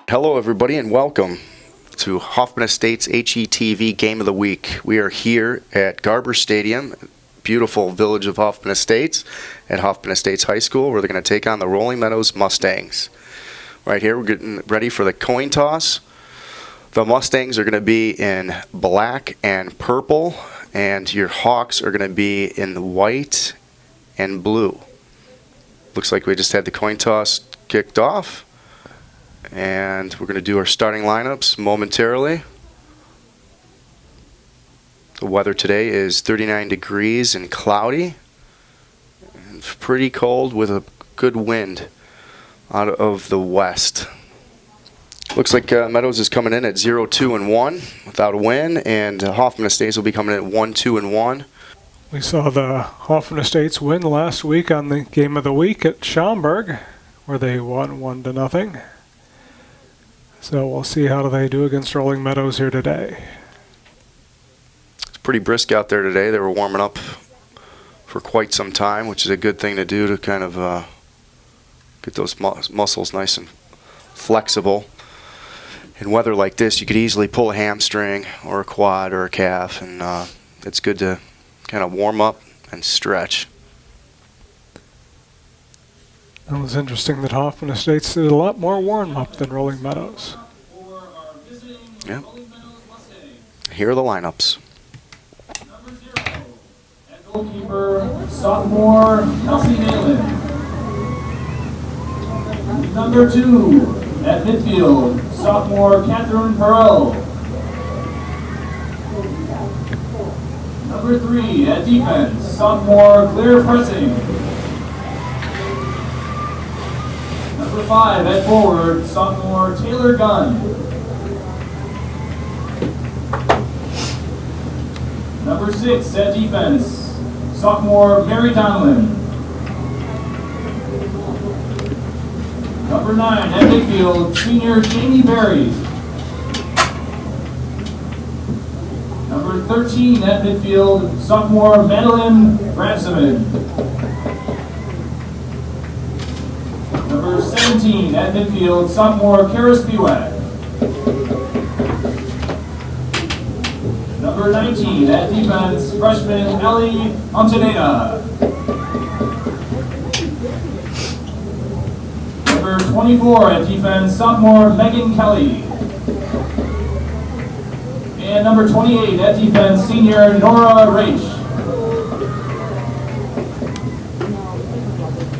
Hello everybody and welcome to Hoffman Estates HETV Game of the Week. We are here at Garber Stadium, beautiful village of Hoffman Estates, at Hoffman Estates High School, where they're going to take on the Rolling Meadows Mustangs. Right here we're getting ready for the coin toss. The Mustangs are going to be in black and purple, and your Hawks are going to be in white and blue. Looks like we just had the coin toss kicked off. And we're going to do our starting lineups momentarily. The weather today is 39 degrees and cloudy. And pretty cold with a good wind out of the west. Looks like Meadows is coming in at 0-2-1 without a win, and Hoffman Estates will be coming in at 1-2-1. We saw the Hoffman Estates win last week on the Game of the Week at Schaumburg, where they won 1-0. So we'll see how they do against Rolling Meadows here today. It's pretty brisk out there today. They were warming up for quite some time, which is a good thing to do to kind of get those muscles nice and flexible. In weather like this, you could easily pull a hamstring or a quad or a calf, and it's good to kind of warm up and stretch. It was interesting that Hoffman Estates did a lot more warm-up than Rolling Meadows. Yeah. Here are the lineups. Number 0, at goalkeeper, sophomore Kelsey Nalen. Number 2, at midfield, sophomore Catherine Perot. Number 3, at defense, sophomore Claire Pressing. Number 5 at forward, sophomore Taylor Gunn. Number 6 at defense, sophomore Mary Donlin. Number 9 at midfield, senior Jamie Berry. Number 13 at midfield, sophomore Madeline Rapsaman. Number 17 at midfield, sophomore Karis Biwak. Number 19 at defense, freshman Ellie Montaneda. Number 24 at defense, sophomore Megan Kelly. And number 28 at defense, senior Nora Raich.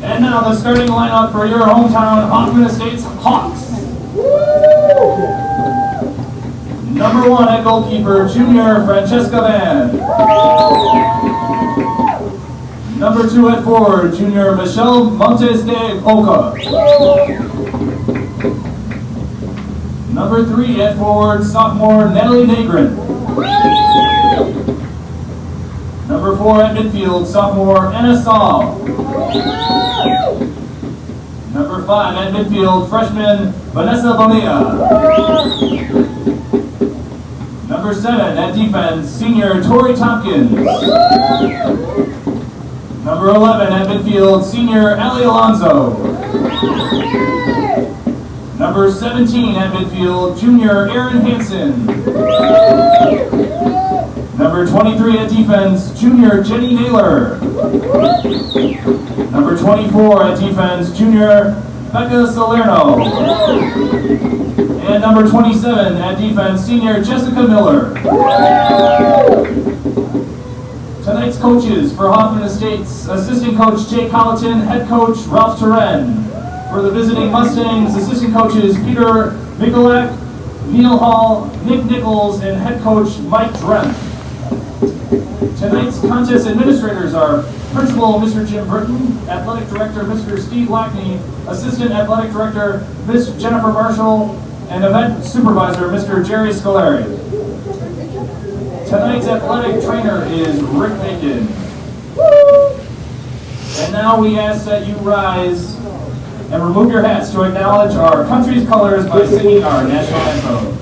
And now the starting lineup for your hometown Hoffman Estates Hawks. Number 1 at goalkeeper, junior Francesca Van. Number 2 at forward, junior Michelle Montes de Oca. Number 3 at forward, sophomore Natalie Negrin. Number 4 at midfield, sophomore Anna Saul. Number 5 at midfield, freshman Vanessa Bonilla. Number 7 at defense, senior Tori Tompkins. Number 11 at midfield, senior Allie Alonso. Number 17 at midfield, junior Erin Hansen. Number 23 at defense, junior Jenny Naylor. Number 24 at defense, junior Becca Salerno. And number 27 at defense, senior Jessica Miller. Tonight's coaches for Hoffman Estates, assistant coach Jay Colleton, head coach Ralph Turen. For the visiting Mustangs, assistant coaches Peter Mikulak, Neil Hall, Nick Nichols, and head coach Mike Drem. Tonight's contest administrators are Principal Mr. Jim Britton, Athletic Director Mr. Steve Lackney, Assistant Athletic Director Ms. Jennifer Marshall, and Event Supervisor Mr. Jerry Scolari. Tonight's athletic trainer is Rick Bacon. And now we ask that you rise and remove your hats to acknowledge our country's colors by singing our national anthem.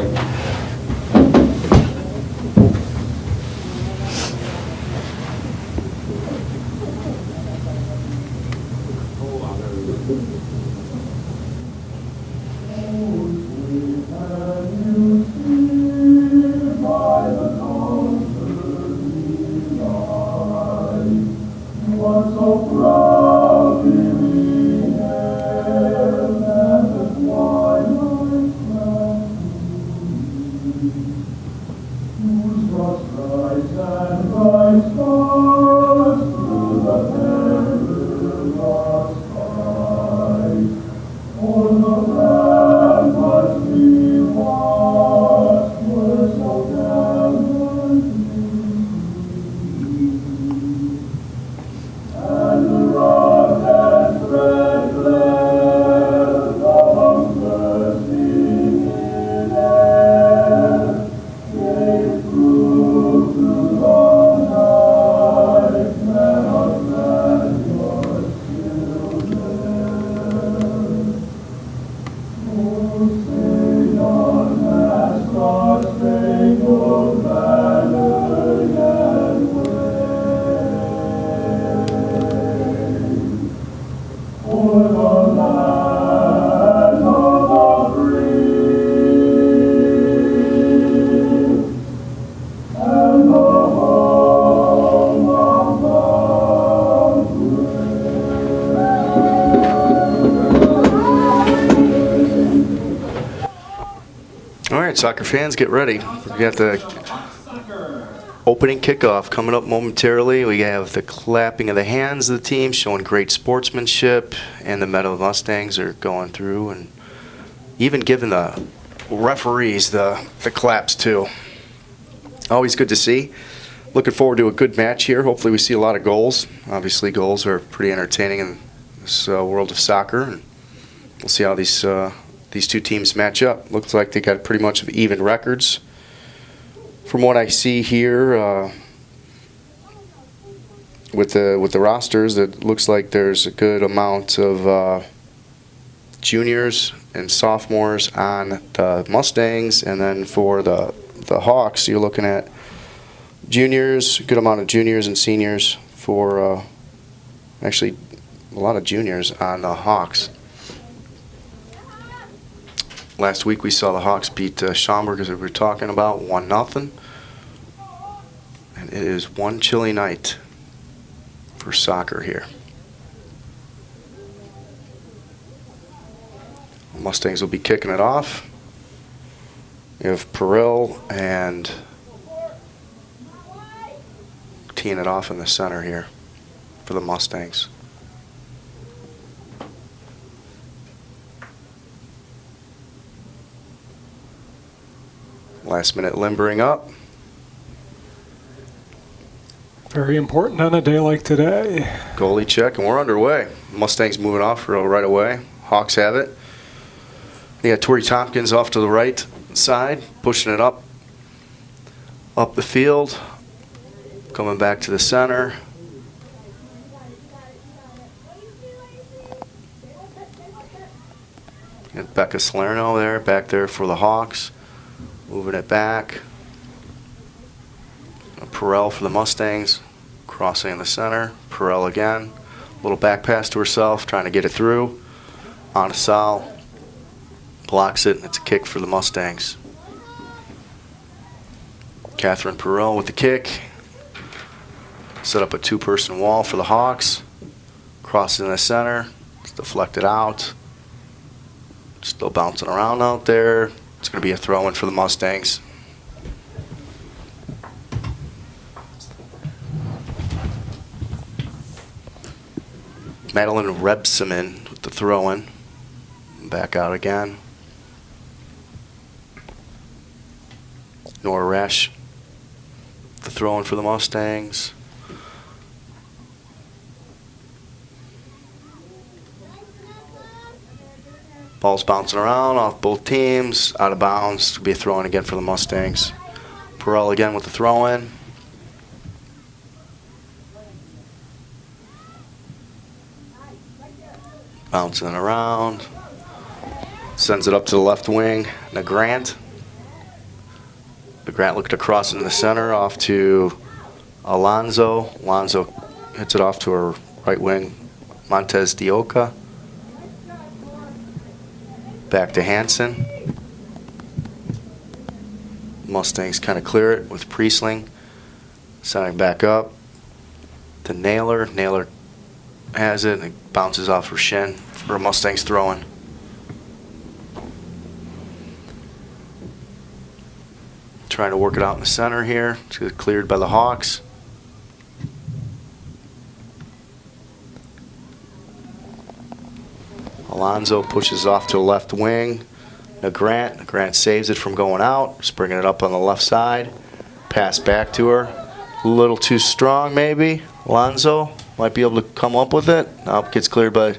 right, soccer fans, get ready. We got the opening kickoff coming up momentarily. We have the clapping of the hands of the team showing great sportsmanship, and the Meadow Mustangs are going through and even giving the referees the claps too. Always good to see. Looking forward to a good match here. Hopefully we see a lot of goals. Obviously goals are pretty entertaining in this world of soccer, and we'll see how these two teams match up. Looks like they got pretty much even records. From what I see here with the rosters, it looks like there's a good amount of juniors and sophomores on the Mustangs, and then for the Hawks, you're looking at juniors, a good amount of juniors and seniors for actually a lot of juniors on the Hawks. Last week we saw the Hawks beat Schaumburg, as we were talking about, 1-0. And it is one chilly night for soccer here. The Mustangs will be kicking it off. You have Peril and teeing it off in the center here for the Mustangs. Last minute limbering up. Very important on a day like today. Goalie check, and we're underway. Mustangs moving off right away. Hawks have it. They got Tori Tompkins off to the right side, pushing it up the field, coming back to the center. And Becca Salerno there, back there for the Hawks, moving it back. Perel for the Mustangs, crossing in the center. Perel again, little back pass to herself, trying to get it through. Anasal blocks it, and it's a kick for the Mustangs. Catherine Perel with the kick. Set up a two-person wall for the Hawks. Crossing in the center, it's deflected out. Still bouncing around out there. It's going to be a throw-in for the Mustangs. Madeline Rebsamen with the throw-in. Back out again. Nora Resch, the throw-in for the Mustangs. Ball's bouncing around off both teams, out of bounds. It'll be a throw-in again for the Mustangs. Perel again with the throw-in. Bouncing around. Sends it up to the left wing. Nagrant. Nagrant looked across in the center off to Alonzo. Alonzo hits it off to her right wing. Montez Dioca. Back to Hansen. Mustangs kind of clear it with Priestling. Sending back up to Naylor. Naylor has it and it bounces off her shin for Mustangs throwing. Trying to work it out in the center here. It's cleared by the Hawks. Alonzo pushes off to the left wing. Nagrant saves it from going out. Just bringing it up on the left side. Pass back to her. A little too strong maybe. Alonzo might be able to come up with it. Now it gets cleared by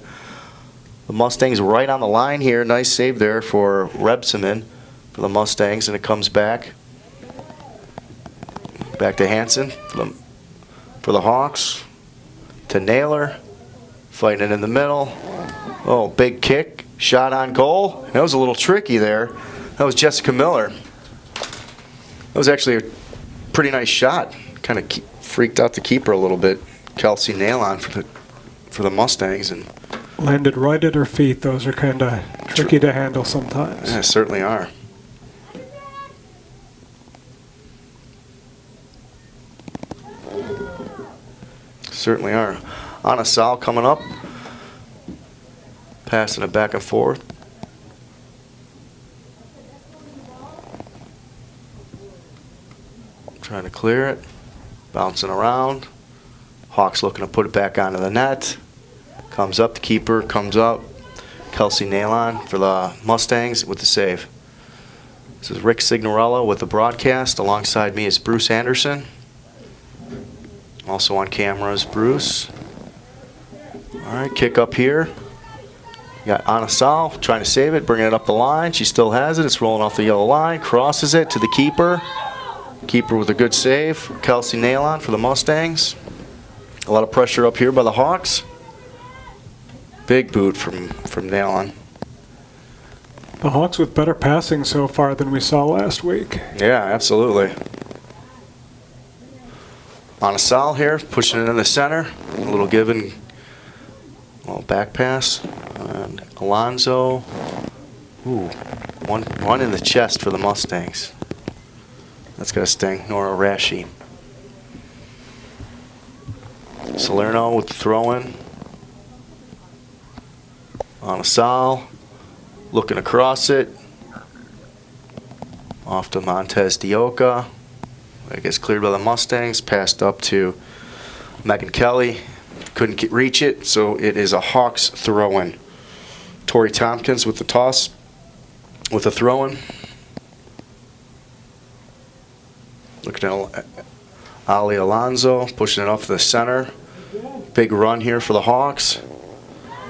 the Mustangs right on the line here. Nice save there for Rebsamen for the Mustangs, and it comes back. Back to Hansen for the Hawks. To Naylor. Fighting it in the middle. Oh, big kick. Shot on goal. That was a little tricky there. That was Jessica Miller. That was actually a pretty nice shot. Kind of freaked out the keeper a little bit. Kelsey Nailon for the Mustangs, and landed right at her feet. Those are kind of tricky to handle sometimes. Yeah, certainly are. Certainly are. Anasal coming up. Passing it back and forth. to clear it. Bouncing around. Hawks looking to put it back onto the net. Comes up, the keeper comes up. Kelsey Nalon for the Mustangs with the save. This is Rick Signorello with the broadcast. Alongside me is Bruce Anderson. Also on camera is Bruce. All right, kick up here. You got Anna Sal trying to save it, bringing it up the line. She still has it. It's rolling off the yellow line. Crosses it to the keeper. Keeper with a good save. Kelsey Nalon for the Mustangs. A lot of pressure up here by the Hawks. Big boot from Nalon. The Hawks with better passing so far than we saw last week. Yeah, absolutely. Anasal here, pushing it in the center. A little given, little back pass. And Alonzo. Ooh, one in the chest for the Mustangs. That's got to sting. Nora Rashi. Salerno with the throw-in. Anasal. Looking across it. Off to Montez Dioka. It gets cleared by the Mustangs. Passed up to Megan Kelly. Couldn't reach it, so it is a Hawks throw-in. Tori Tompkins with the toss. With the throw-in. Looking at Ali Alonso. Pushing it off to the center. Big run here for the Hawks.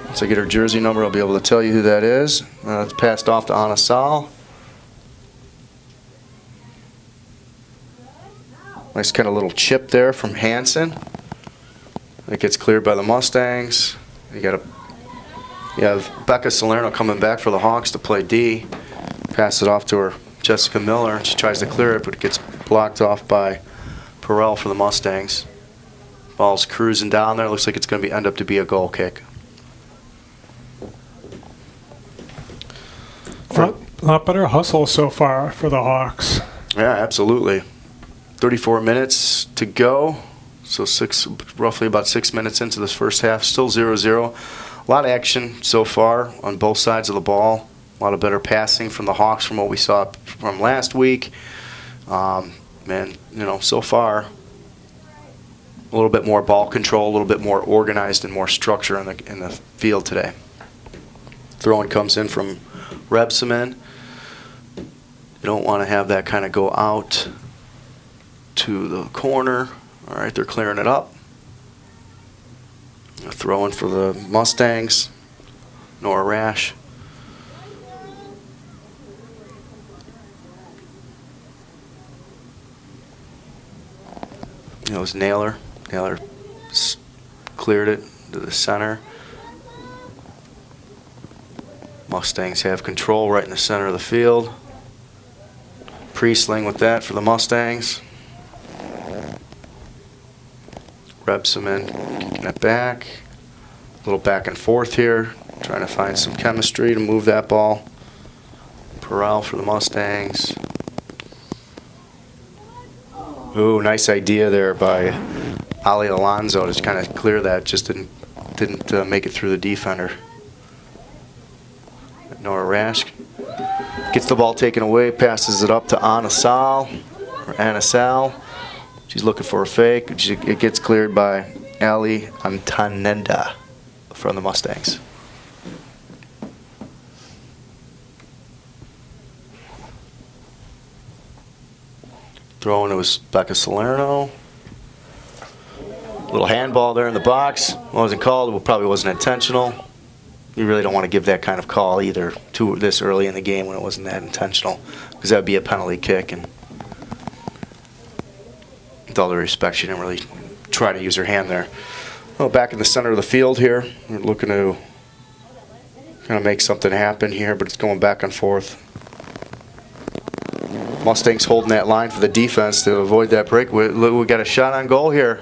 Once I get her jersey number, I'll be able to tell you who that is. It's passed off to Anna Sal. Nice kind of little chip there from Hansen. It gets cleared by the Mustangs. You have Becca Salerno coming back for the Hawks to play D. Pass it off to her, Jessica Miller. She tries to clear it, but it gets blocked off by Perel for the Mustangs. Ball's cruising down there. Looks like it's going to end up to be a goal kick. A lot better hustle so far for the Hawks. Yeah, absolutely. 34 minutes to go. So roughly about 6 minutes into this first half. Still 0-0. A lot of action so far on both sides of the ball. A lot of better passing from the Hawks from what we saw from last week. So far, a little bit more ball control, a little bit more organized and more structure in the field today. Throwing comes in from Rebsamen. You don't want to have that kind of go out to the corner. All right, they're clearing it up. Throwing for the Mustangs. Nora Rash. It was Naylor. Naylor cleared it to the center. Mustangs have control right in the center of the field. Priestling with that for the Mustangs. Rebsamen kicking it back. A little back and forth here. Trying to find some chemistry to move that ball. Perel for the Mustangs. Ooh, nice idea there by Ali Alonso to kind of clear that. Just didn't make it through the defender. Nora Rash gets the ball taken away, passes it up to Anna Sal. She's looking for a fake. It gets cleared by Ali Antanenda from the Mustangs. Throwing, it was Becca Salerno. Little handball there in the box. Wasn't called. It probably wasn't intentional. You really don't want to give that kind of call either to this early in the game when it wasn't that intentional, because that would be a penalty kick. And with all due respect, she didn't really try to use her hand there. Well, back in the center of the field here, we're looking to kind of make something happen here, but it's going back and forth. Mustangs holding that line for the defense to avoid that break. We got a shot on goal here.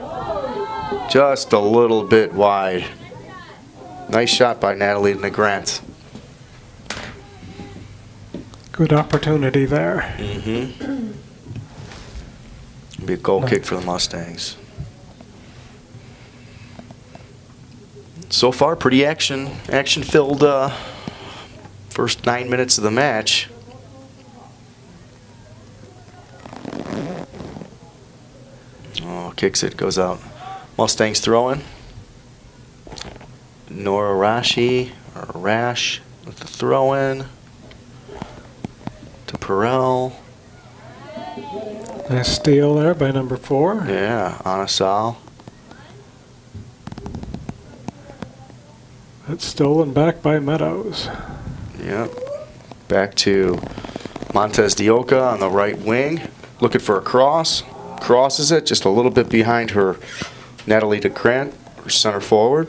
Just a little bit wide. Nice shot by Natalie Negrant. Good opportunity there. Mm-hmm. Be a goal kick for the Mustangs. So far, pretty action-filled first 9 minutes of the match. Oh, kicks it, goes out. Mustangs throwing. Nora Rashi, or Rash, with the throw-in. To Perel. Nice steal there by number 4. Yeah, Anasal. That's stolen back by Meadows. Yep. Back to Montez de Oca on the right wing. Looking for a cross. Crosses it just a little bit behind her Natalie DeCrant, her center forward.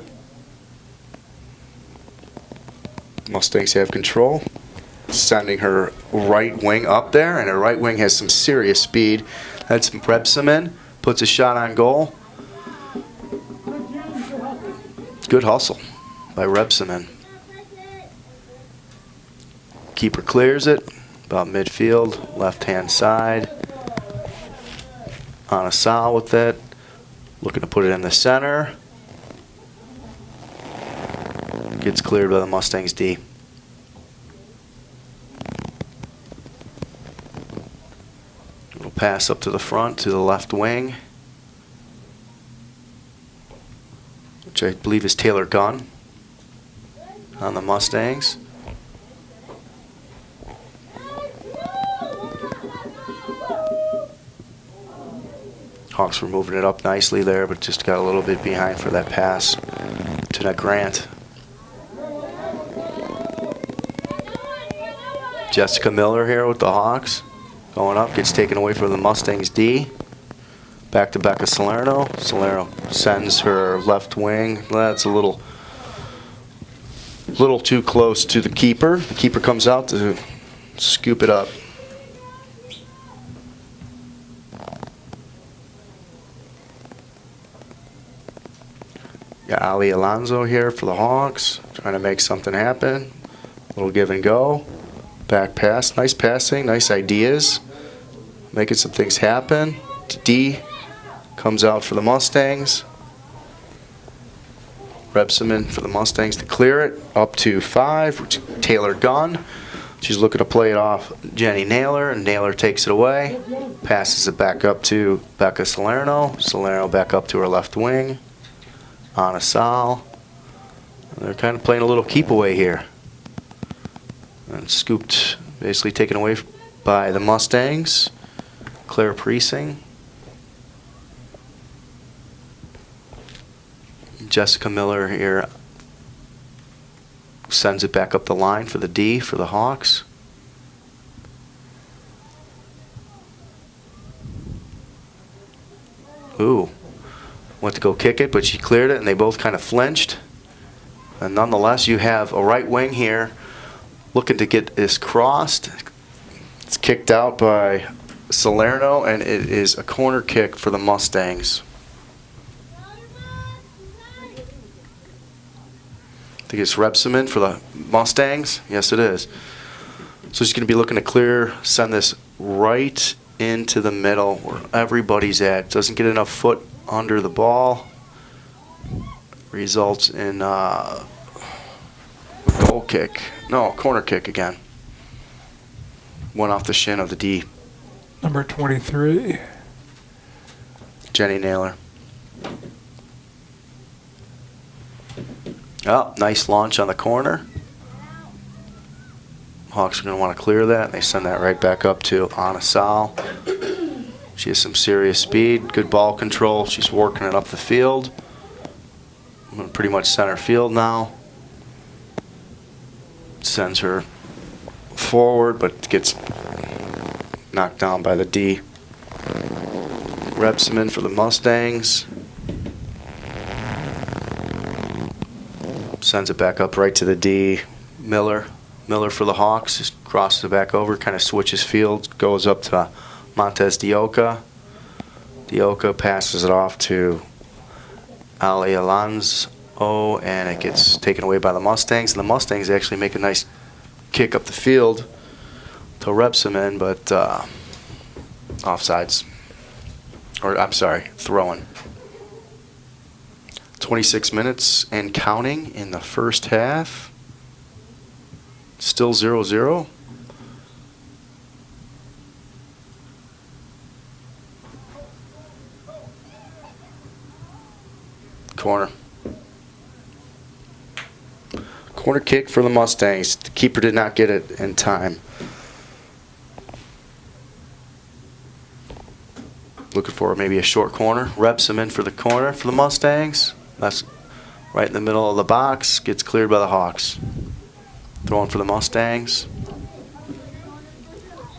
Mustangs have control. Sending her right wing up there, and her right wing has some serious speed. That's Rebsamen. Puts a shot on goal. Good hustle by Rebsamen. Keeper clears it. About midfield, left-hand side. Anasal with it. Looking to put it in the center. Gets cleared by the Mustangs D. Little pass up to the front to the left wing, which I believe is Taylor Gunn on the Mustangs. Hawks were moving it up nicely there, but just got a little bit behind for that pass to that Grant. Jessica Miller here with the Hawks. Going up, gets taken away from the Mustangs D. Back to Becca Salerno. Salerno sends her left wing. That's a little too close to the keeper. The keeper comes out to scoop it up. Got Ali Alonso here for the Hawks, trying to make something happen. Little give and go. Back pass, nice passing, nice ideas. Making some things happen. D comes out for the Mustangs. Rebsamen for the Mustangs to clear it. Up to 5, Taylor Gunn. She's looking to play it off Jenny Naylor, and Naylor takes it away. Passes it back up to Becca Salerno. Salerno back up to her left wing. Anasal. They're kind of playing a little keep away here. And scooped, basically taken away by the Mustangs. Claire Priesing. Jessica Miller here sends it back up the line for the D for the Hawks. Ooh. Went to go kick it, but she cleared it, and they both kind of flinched. And nonetheless, you have a right wing here looking to get this crossed. It's kicked out by Salerno, and it is a corner kick for the Mustangs. I think it's Rebsamen for the Mustangs. Yes, it is. So she's going to be looking to send this right into the middle where everybody's at. Doesn't get enough foot under the ball. Results in a goal kick. No, corner kick again. One off the shin of the D. Number 23. Jenny Naylor. Oh, nice launch on the corner. Hawks are going to want to clear that. They send that right back up to Anasal. She has some serious speed, good ball control. She's working it up the field. Pretty much center field now. Sends her forward, but gets knocked down by the D. Rebsamen for the Mustangs. Sends it back up right to the D. Miller for the Hawks. Just crosses it back over, kind of switches fields, goes up to Montez de Oca. De Oca passes it off to Ali Alonso, and it gets taken away by the Mustangs. And the Mustangs actually make a nice kick up the field to Rebsamen, but offsides. Or, I'm sorry, throwing. 26 minutes and counting in the first half. Still 0-0. Corner. Corner kick for the Mustangs. The keeper did not get it in time. Looking for maybe a short corner. Reps him in for the corner for the Mustangs. That's right in the middle of the box. Gets cleared by the Hawks. Throwing for the Mustangs.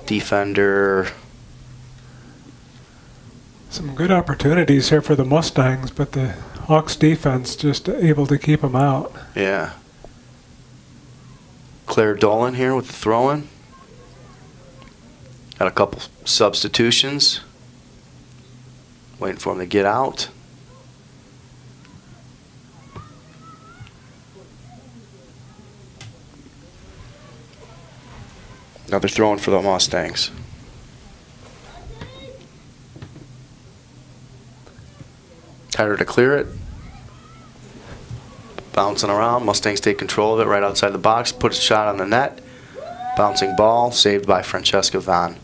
Defender. Some good opportunities here for the Mustangs, but the Hawks defense just able to keep them out. Yeah. Claire Dolan here with the throw-in. Got a couple substitutions. Waiting for him to get out. Another throw-in for the Mustangs. Header to clear it. Bouncing around. Mustangs take control of it right outside the box. Put a shot on the net. Bouncing ball. Saved by Francesca Van.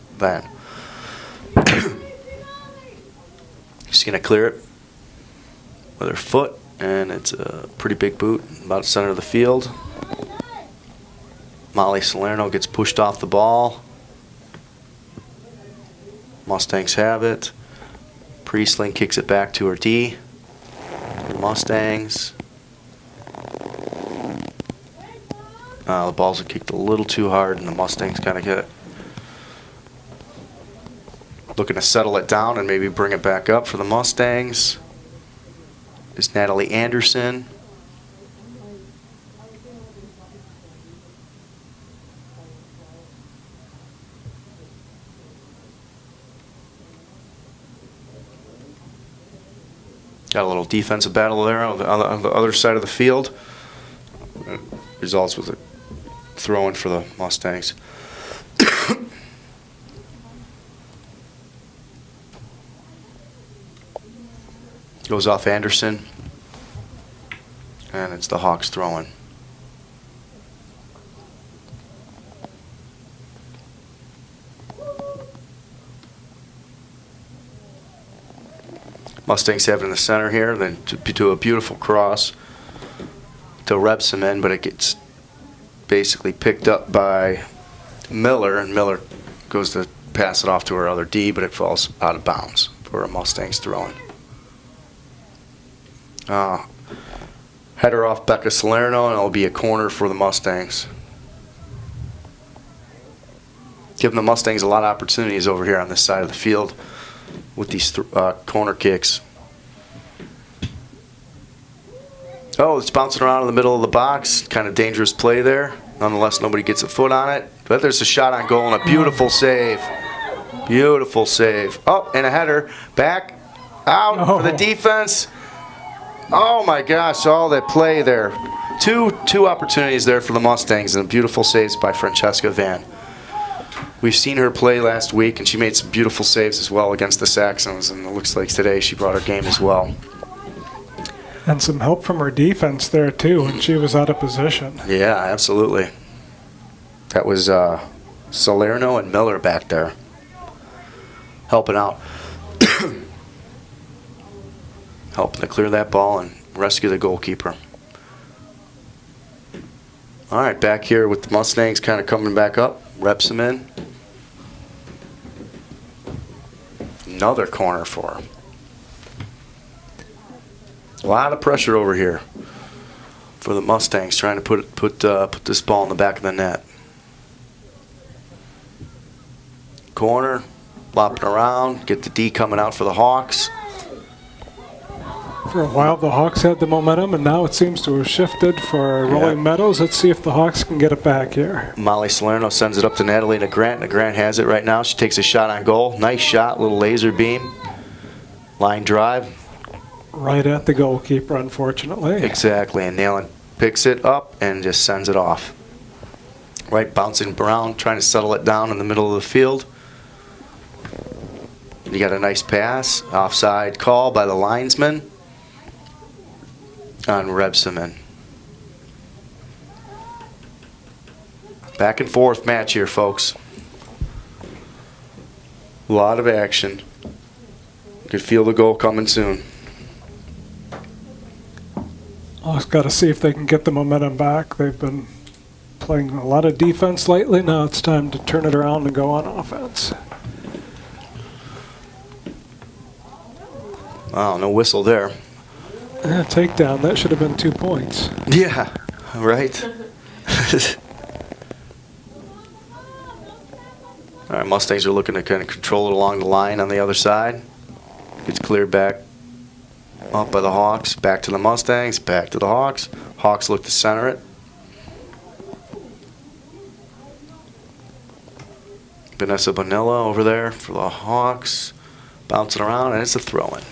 She's going to clear it with her foot. And it's a pretty big boot. About the center of the field. Molly Salerno gets pushed off the ball. Mustangs have it. Priestling kicks it back to her D. Mustangs. The balls are kicked a little too hard, and the Mustangs kind of get it. Looking to settle it down and maybe bring it back up for the Mustangs is Natalie Anderson. Got a little defensive battle there on the other side of the field. Results with a throw-in for the Mustangs. Goes off Anderson. And it's the Hawks throwing. Mustangs have it in the center here, then to a beautiful cross to Rebson in, but it gets basically picked up by Miller, and Miller goes to pass it off to her other D, but it falls out of bounds for a Mustangs throwing. Header off Becca Salerno, and it'll be a corner for the Mustangs. Giving the Mustangs a lot of opportunities over here on this side of the field with these corner kicks. Oh, it's bouncing around in the middle of the box. Kind of dangerous play there. Nonetheless, nobody gets a foot on it. But there's a shot on goal and a beautiful save. Beautiful save. Oh, and a header. Back. Out for the defense. Oh, my gosh. All that play there. Two opportunities there for the Mustangs, and beautiful saves by Francesca Van. We've seen her play last week, and she made some beautiful saves as well against the Saxons, and it looks like today she brought her game as well. And some help from her defense there, too, when she was out of position. Yeah, absolutely. That was Salerno and Miller back there helping out. Helping to clear that ball and rescue the goalkeeper. All right, back here with the Mustangs kind of coming back up. Reps them in. Another corner for her. A lot of pressure over here for the Mustangs trying to put this ball in the back of the net. Corner, flopping around, get the D coming out for the Hawks. For a while, the Hawks had the momentum, and now it seems to have shifted for Rolling Meadows. Let's see if the Hawks can get it back here. Molly Salerno sends it up to Natalie Grant. Grant has it right now. She takes a shot on goal. Nice shot, little laser beam. Line drive. Right at the goalkeeper, unfortunately. Exactly, and Nalen picks it up and just sends it off. Right, bouncing around, trying to settle it down in the middle of the field. You got a nice pass. Offside call by the linesman on Rebsamen. Back and forth match here, folks. A lot of action. You could feel the goal coming soon. Hawks got to see if they can get the momentum back. They've been playing a lot of defense lately. Now it's time to turn it around and go on offense. Wow, no whistle there. Yeah, takedown. That should have been 2 points. Yeah, right. All right, Mustangs are looking to kind of control it along the line on the other side. Gets cleared back up by the Hawks. Back to the Mustangs. Back to the Hawks. Hawks look to center it. Vanessa Bonilla over there for the Hawks. Bouncing around, and it's a throw-in.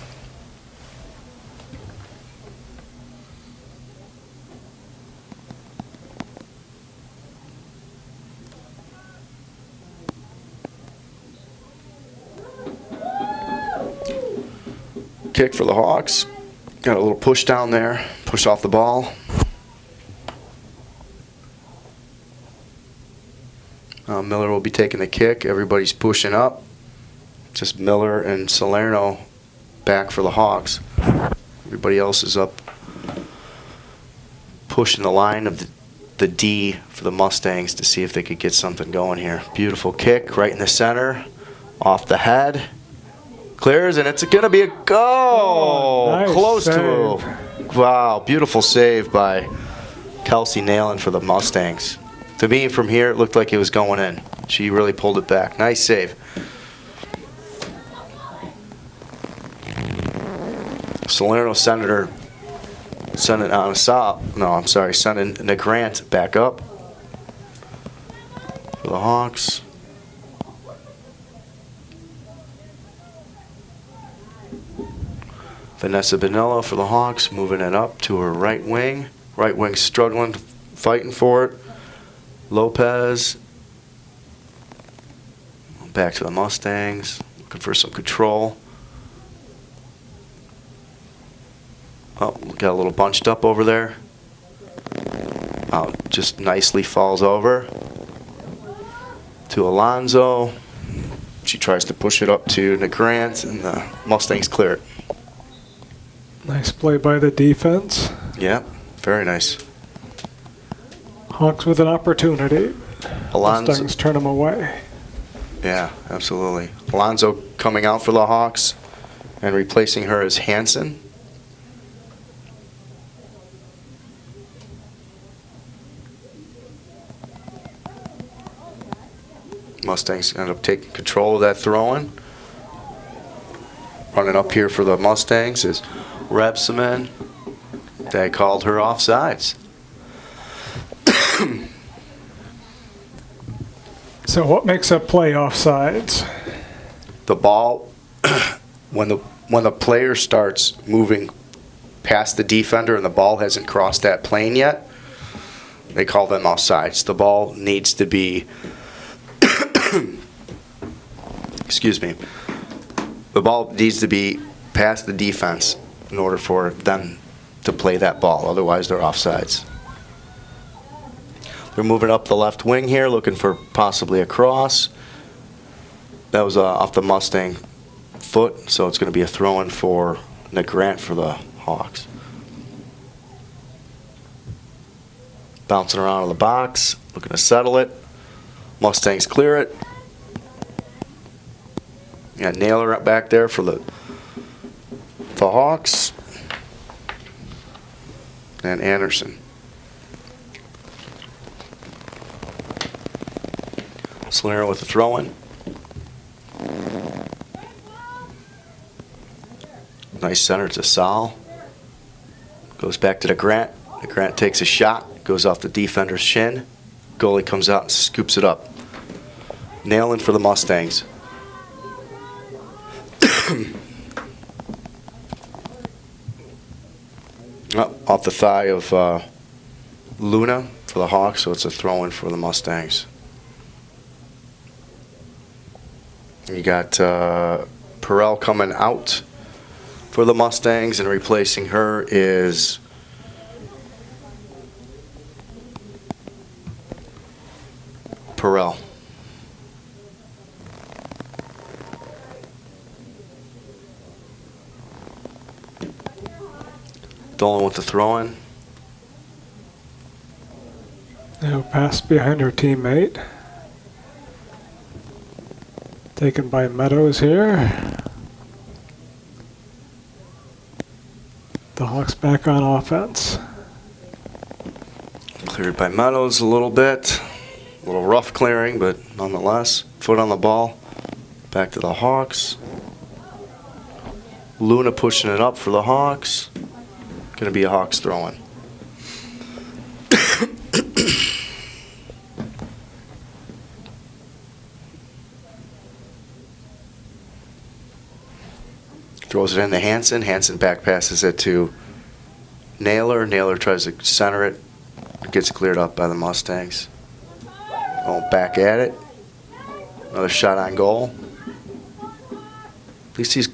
Kick for the Hawks. Got a little push down there. Push off the ball. Miller will be taking the kick. Everybody's pushing up. Just Miller and Salerno back for the Hawks. Everybody else is up pushing the line of the D for the Mustangs to see if they could get something going here. Beautiful kick right in the center. Off the head. Clears, and it's going to be a goal. Oh, nice Close save. to. Wow, beautiful save by Kelsey Nalen for the Mustangs. To me, from here, it looked like it was going in. She really pulled it back. Nice save. Salerno sending Grant back up for the Hawks. Vanessa Bonilla for the Hawks, moving it up to her right wing. Right wing struggling, fighting for it. Lopez. Back to the Mustangs, looking for some control. Oh, got a little bunched up over there. Oh, just nicely falls over to Alonzo. She tries to push it up to Grant, and the Mustangs clear it. Nice play by the defense. Yeah, very nice. Hawks with an opportunity. Alonzo. Mustangs turn them away. Yeah, absolutely. Alonzo coming out for the Hawks, and replacing her is Hansen. Mustangs end up taking control of that throw-in. Running up here for the Mustangs is Rebsamen. They called her offsides. So what makes a play offsides? The ball, when the player starts moving past the defender and the ball hasn't crossed that plane yet, they call them offsides. The ball needs to be, excuse me, the ball needs to be past the defense in order for them to play that ball. Otherwise, they're offsides. They're moving up the left wing here, looking for possibly a cross. That was off the Mustang foot, so it's going to be a throw-in for Nick Grant for the Hawks. Bouncing around in the box, looking to settle it. Mustangs clear it. Yeah, Naylor up back there for the Hawks. And Anderson. Salerno with the throw-in. Nice center to Sal. Goes back to the Grant. The Grant takes a shot. Goes off the defender's shin. Goalie comes out and scoops it up. Nailing for the Mustangs. Off the thigh of Luna for the Hawks, so it's a throw-in for the Mustangs. You got Perel coming out for the Mustangs, and replacing her is Perel. Dolan with the throw-in. Now pass behind her teammate. Taken by Meadows here. The Hawks back on offense. Cleared by Meadows a little bit. A little rough clearing, but nonetheless, foot on the ball. Back to the Hawks. Luna pushing it up for the Hawks. Going to be a Hawks throw-in. Throws it into Hanson. Hanson back passes it to Naylor. Naylor tries to center it. It gets cleared up by the Mustangs. Going back at it. Another shot on goal. At least these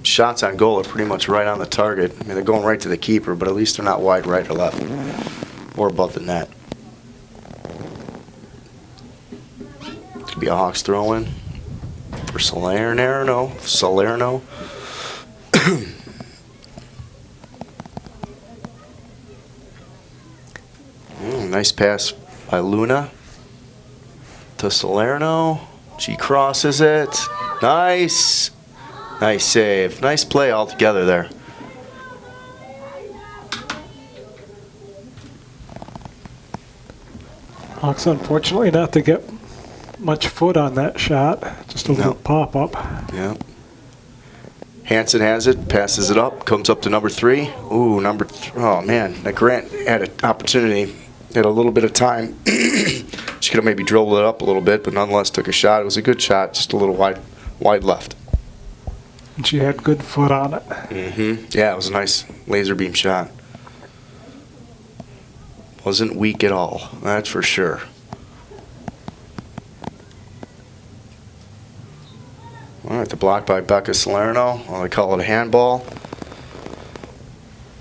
shots on goal are pretty much right on the target. I mean, they're going right to the keeper, but at least they're not wide right or left or above the net. Could be a Hawks throw-in for Salerno. Salerno. Nice pass by Luna to Salerno. She crosses it. Nice. Nice save. Nice play altogether there. Hawks unfortunately not to get much foot on that shot. Just a little pop-up. Yeah. Hanson has it, passes it up, comes up to number 3. Ooh, oh man, that Grant had an opportunity, had a little bit of time. She could have maybe dribbled it up a little bit, but nonetheless took a shot. It was a good shot, just a little wide left. And she had good foot on it. Yeah, it was a nice laser beam shot. Wasn't weak at all, that's for sure. All right, the block by Becca Salerno. Well, they call it a handball.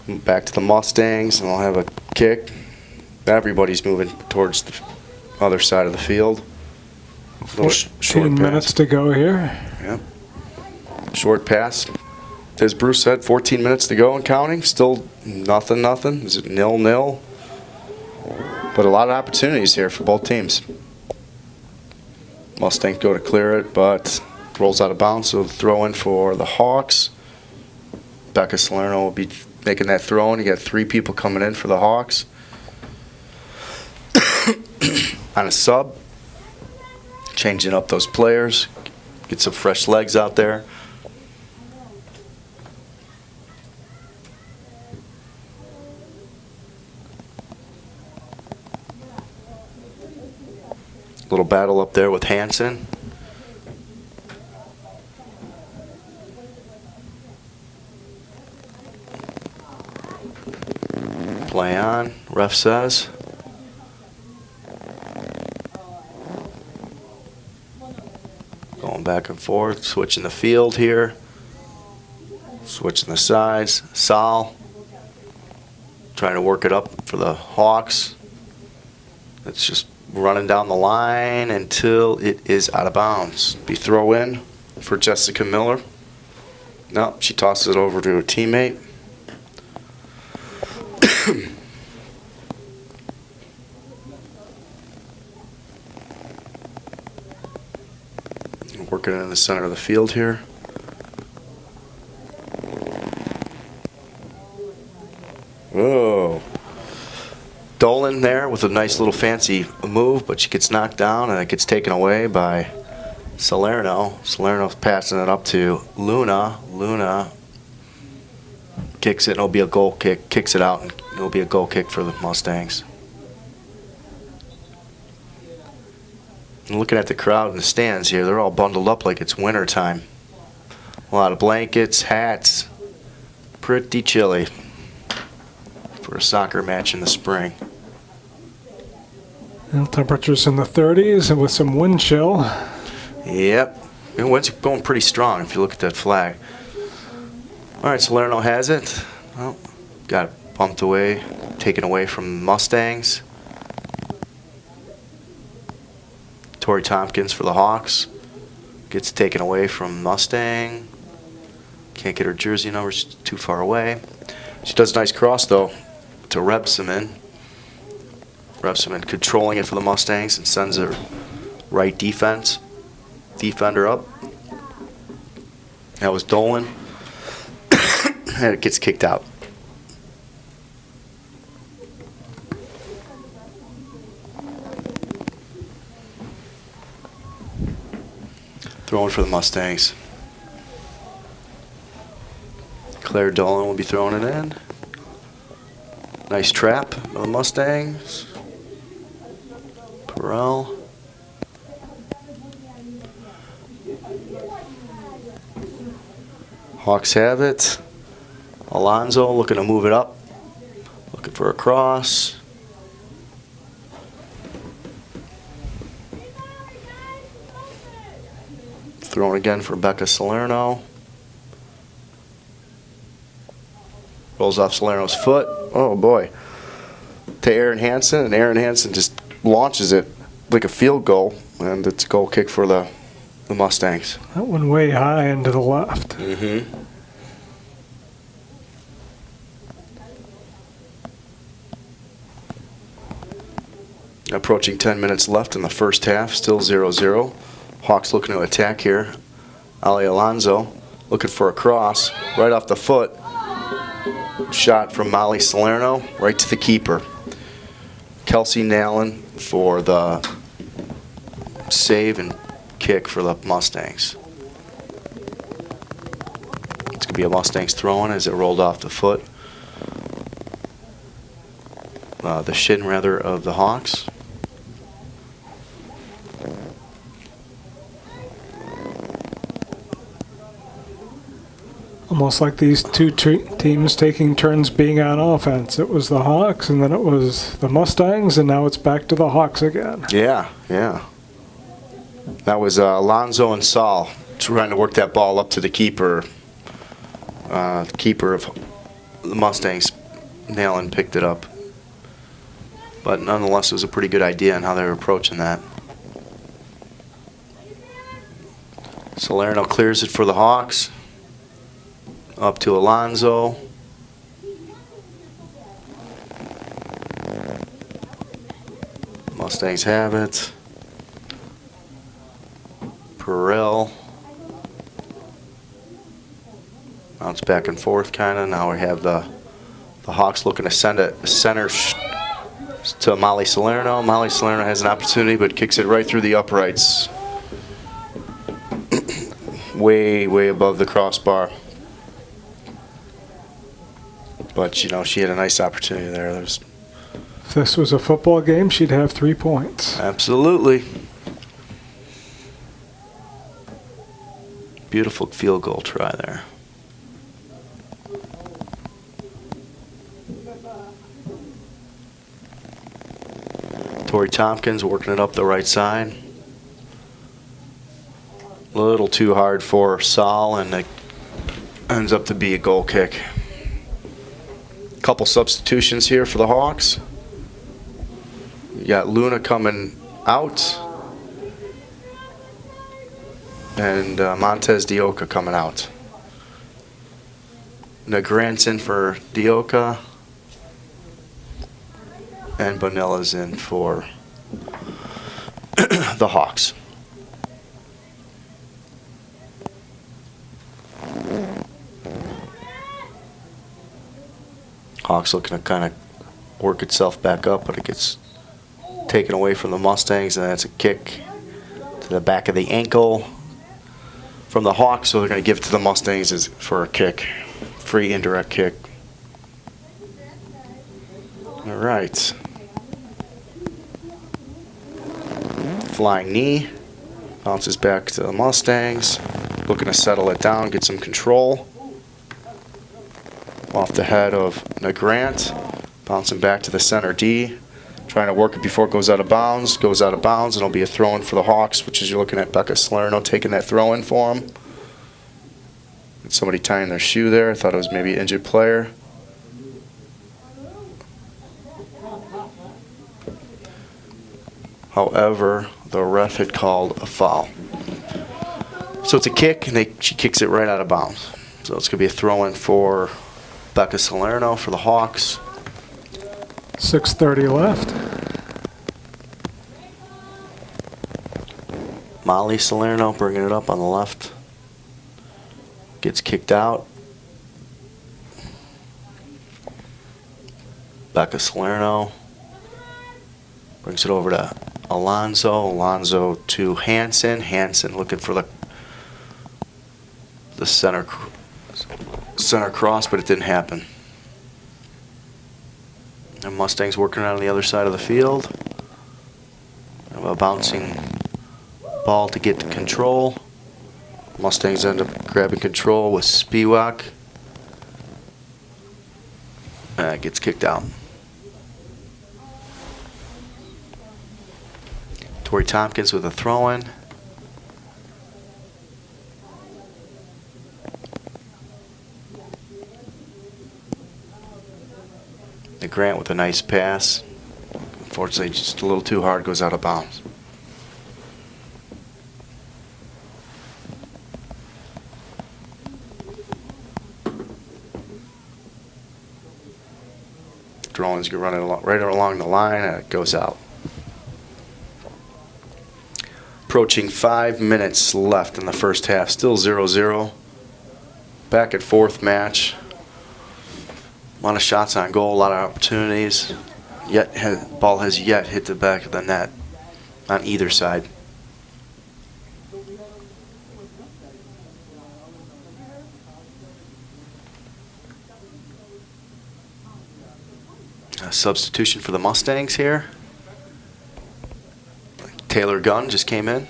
Back to the Mustangs, and they'll have a kick. Everybody's moving towards the other side of the field. 14 minutes to go here. Yep. Short pass. As Bruce said, 14 minutes to go and counting. Still nothing. Is it 0-0? But a lot of opportunities here for both teams. Mustangs go to clear it, but rolls out of bounds, so throw in for the Hawks. Becca Salerno will be making that throw in. You got 3 people coming in for the Hawks. On a sub, changing up those players, get some fresh legs out there. Little battle up there with Hanson. Play on, ref says. Going back and forth, switching the field here. Switching the sides. Sal trying to work it up for the Hawks. It's just running down the line until it is out of bounds. Be throw in for Jessica Miller. No, she tosses it over to a teammate. Working in the center of the field here. Oh. Dolan there with a nice little fancy move, but she gets knocked down and it gets taken away by Salerno. Salerno's passing it up to Luna. Luna kicks it and it'll be a goal kick. Kicks it out and it'll be a goal kick for the Mustangs. And looking at the crowd in the stands here, they're all bundled up like it's winter time. A lot of blankets, hats. Pretty chilly for a soccer match in the spring. Well, temperatures in the 30s and with some wind chill. Yep. The wind's going pretty strong if you look at that flag. All right, Salerno has it. Well, got it bumped away, taken away from the Mustangs. Tori Tompkins for the Hawks. Gets taken away from Mustang. Can't get her jersey number, she's too far away. She does a nice cross, though, to Rebsamen. Refs have been controlling it for the Mustangs and sends their right defender up. That was Dolan. And it gets kicked out. Throwing for the Mustangs. Claire Dolan will be throwing it in. Nice trap of the Mustangs. Perel. Hawks have it. Alonso looking to move it up. Looking for a cross. Thrown again for Becca Salerno. Rolls off Salerno's foot. Oh boy. To Aaron Hansen, and Aaron Hansen just launches it like a field goal, and it's a goal kick for the Mustangs. That one way high and to the left. Mm-hmm. Approaching 10 minutes left in the first half, still 0-0. Hawks looking to attack here. Ali Alonso looking for a cross, right off the foot. Shot from Molly Salerno, right to the keeper. Kelsey Nallen for the save and kick for the Mustangs. It's going to be a Mustangs throw-in as it rolled off the foot. The shin, rather, of the Hawks. Almost like these two teams taking turns being on offense. It was the Hawks, and then it was the Mustangs, and now it's back to the Hawks again. Yeah, yeah. That was Alonso and Saul trying to work that ball up to the keeper. Keeper of the Mustangs, Nallen, picked it up. But nonetheless, it was a pretty good idea on how they were approaching that. Salerno clears it for the Hawks. Up to Alonso. Mustangs have it. Perel. Bounce back and forth kind of. Now we have the Hawks looking to send it center to Molly Salerno. Molly Salerno has an opportunity but kicks it right through the uprights. Way, way above the crossbar. But, you know, she had a nice opportunity there. If this was a football game, she'd have 3 points. Absolutely. Beautiful field goal try there. Tori Tompkins working it up the right side. A little too hard for Saul, and it ends up to be a goal kick. Couple substitutions here for the Hawks. You got Luna coming out, and Montez Dioka coming out. Nagrant's in for Dioka, and Bonilla's in for the Hawks. Hawks looking to kind of work itself back up, but it gets taken away from the Mustangs, and that's a kick to the back of the ankle from the Hawks, so they're going to give it to the Mustangs for a kick. Free indirect kick. All right. Flying knee. Bounces back to the Mustangs. Looking to settle it down, get some control. Off the head of Nagrant, bouncing back to the center D, trying to work it before it goes out of bounds. Goes out of bounds, and it'll be a throw-in for the Hawks, which is you're looking at Becca Salerno taking that throw-in for him. And somebody tying their shoe there. I thought it was maybe an injured player. However, the ref had called a foul. So it's a kick, and she kicks it right out of bounds. So it's going to be a throw-in for Becca Salerno for the Hawks. 6:30 left. Molly Salerno bringing it up on the left. Gets kicked out. Becca Salerno brings it over to Alonzo. Alonzo to Hanson. Hanson looking for the center cross, but it didn't happen. And Mustangs working on the other side of the field. Have a bouncing ball to get to control. Mustangs end up grabbing control with Spiewak. Gets kicked out. Tori Tompkins with a throw-in. Grant with a nice pass. Unfortunately, just a little too hard, goes out of bounds. Throw-in's running right along the line, and it goes out. Approaching 5 minutes left in the first half. Still 0-0. Back at fourth match. A lot of shots on goal, a lot of opportunities. Ball has yet hit the back of the net on either side. A substitution for the Mustangs here. Taylor Gunn just came in.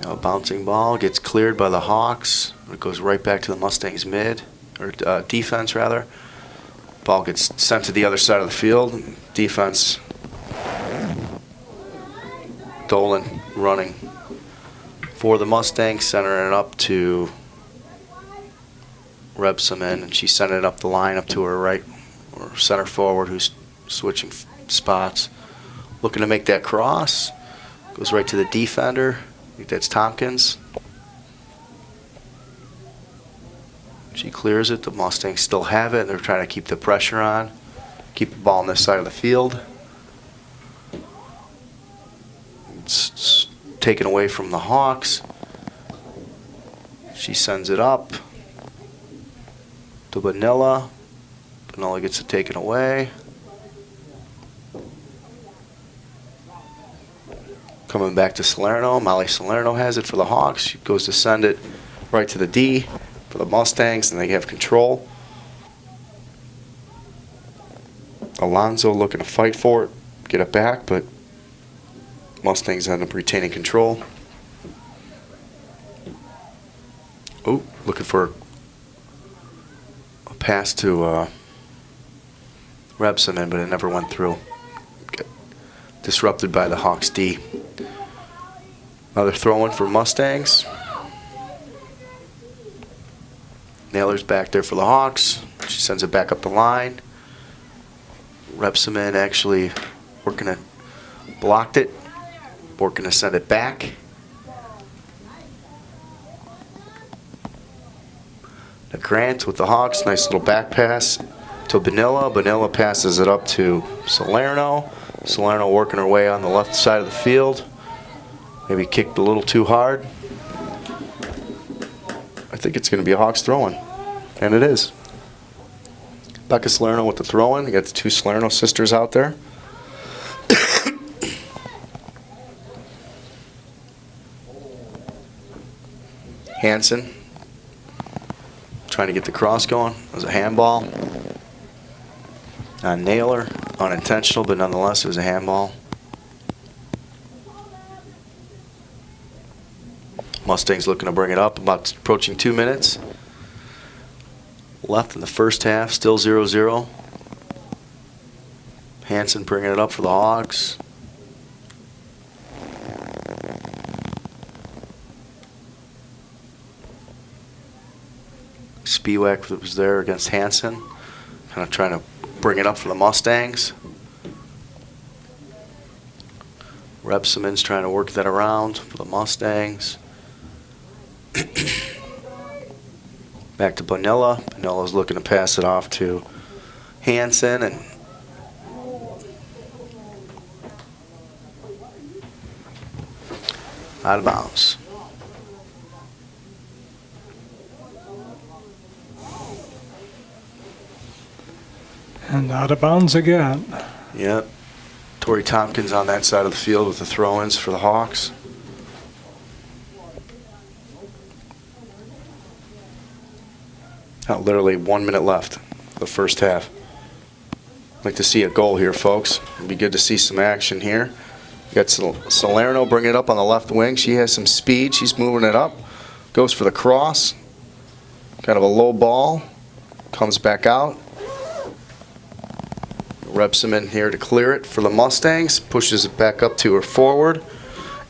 A bouncing ball gets cleared by the Hawks. It goes right back to the Mustangs mid, or defense rather. Ball gets sent to the other side of the field. Defense. Dolan running for the Mustangs, centering it up to Rebsamen, and she sent it up the line up to her right, or center forward, who's switching spots. Looking to make that cross. Goes right to the defender. I think that's Tompkins. She clears it. The Mustangs still have it. They're trying to keep the pressure on. Keep the ball on this side of the field. It's taken away from the Hawks. She sends it up to Bonilla. Bonilla gets it taken away. Coming back to Salerno. Molly Salerno has it for the Hawks. She goes to send it right to the D for the Mustangs, and they have control. Alonzo looking to fight for it, get it back, but Mustangs end up retaining control. Oh, looking for a pass to Rebsamen, but it never went through. Get disrupted by the Hawks D. Another throw-in for Mustangs. Naylor's back there for the Hawks. She sends it back up the line. Rebsamen actually working to blocked it. Working to send it back. Now Grant with the Hawks. Nice little back pass to Bonilla. Bonilla passes it up to Salerno. Salerno working her way on the left side of the field. Maybe kicked a little too hard. I think it's going to be a Hawks throw-in. And it is. Becca Salerno with the throw-in. You got the two Salerno sisters out there. Hanson trying to get the cross going. It was a handball. Naylor, unintentional, but nonetheless it was a handball. Mustangs looking to bring it up, about approaching 2 minutes left in the first half, still 0-0. Hanson bringing it up for the Hogs. Spiewak was there against Hanson, kind of trying to bring it up for the Mustangs. Rebsamen's trying to work that around for the Mustangs. Back to Bonilla. Bonilla's looking to pass it off to Hanson, and Out of bounds. And out of bounds again. Yep. Tori Tompkins on that side of the field with the throw-ins for the Hawks. Literally 1 minute left, the first half. I'd like to see a goal here, folks. It'd be good to see some action here. We got Salerno bringing it up on the left wing. She has some speed. She's moving it up. Goes for the cross. Kind of a low ball. Comes back out. Repsman here to clear it for the Mustangs. Pushes it back up to her forward.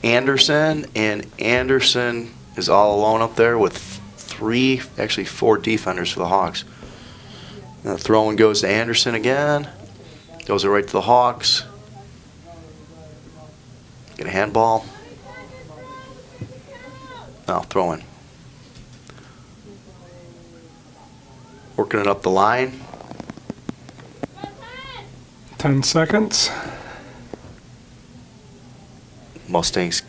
Anderson, and Anderson is all alone up there with actually four defenders for the Hawks. The throw-in goes to Anderson again. Goes it right to the Hawks. Get a handball. No, throw-in. Working it up the line. 10 seconds. Mustangs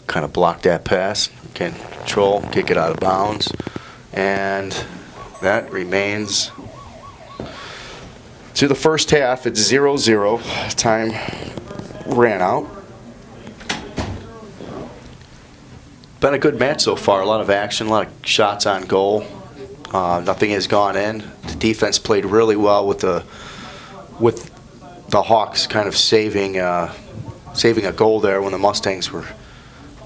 kind of block that pass. Can't control, kick it out of bounds. And that remains to the first half. It's 0-0. Time ran out. Been a good match so far. A lot of action, a lot of shots on goal. Nothing has gone in. The defense played really well with the Hawks kind of saving a goal there when the Mustangs were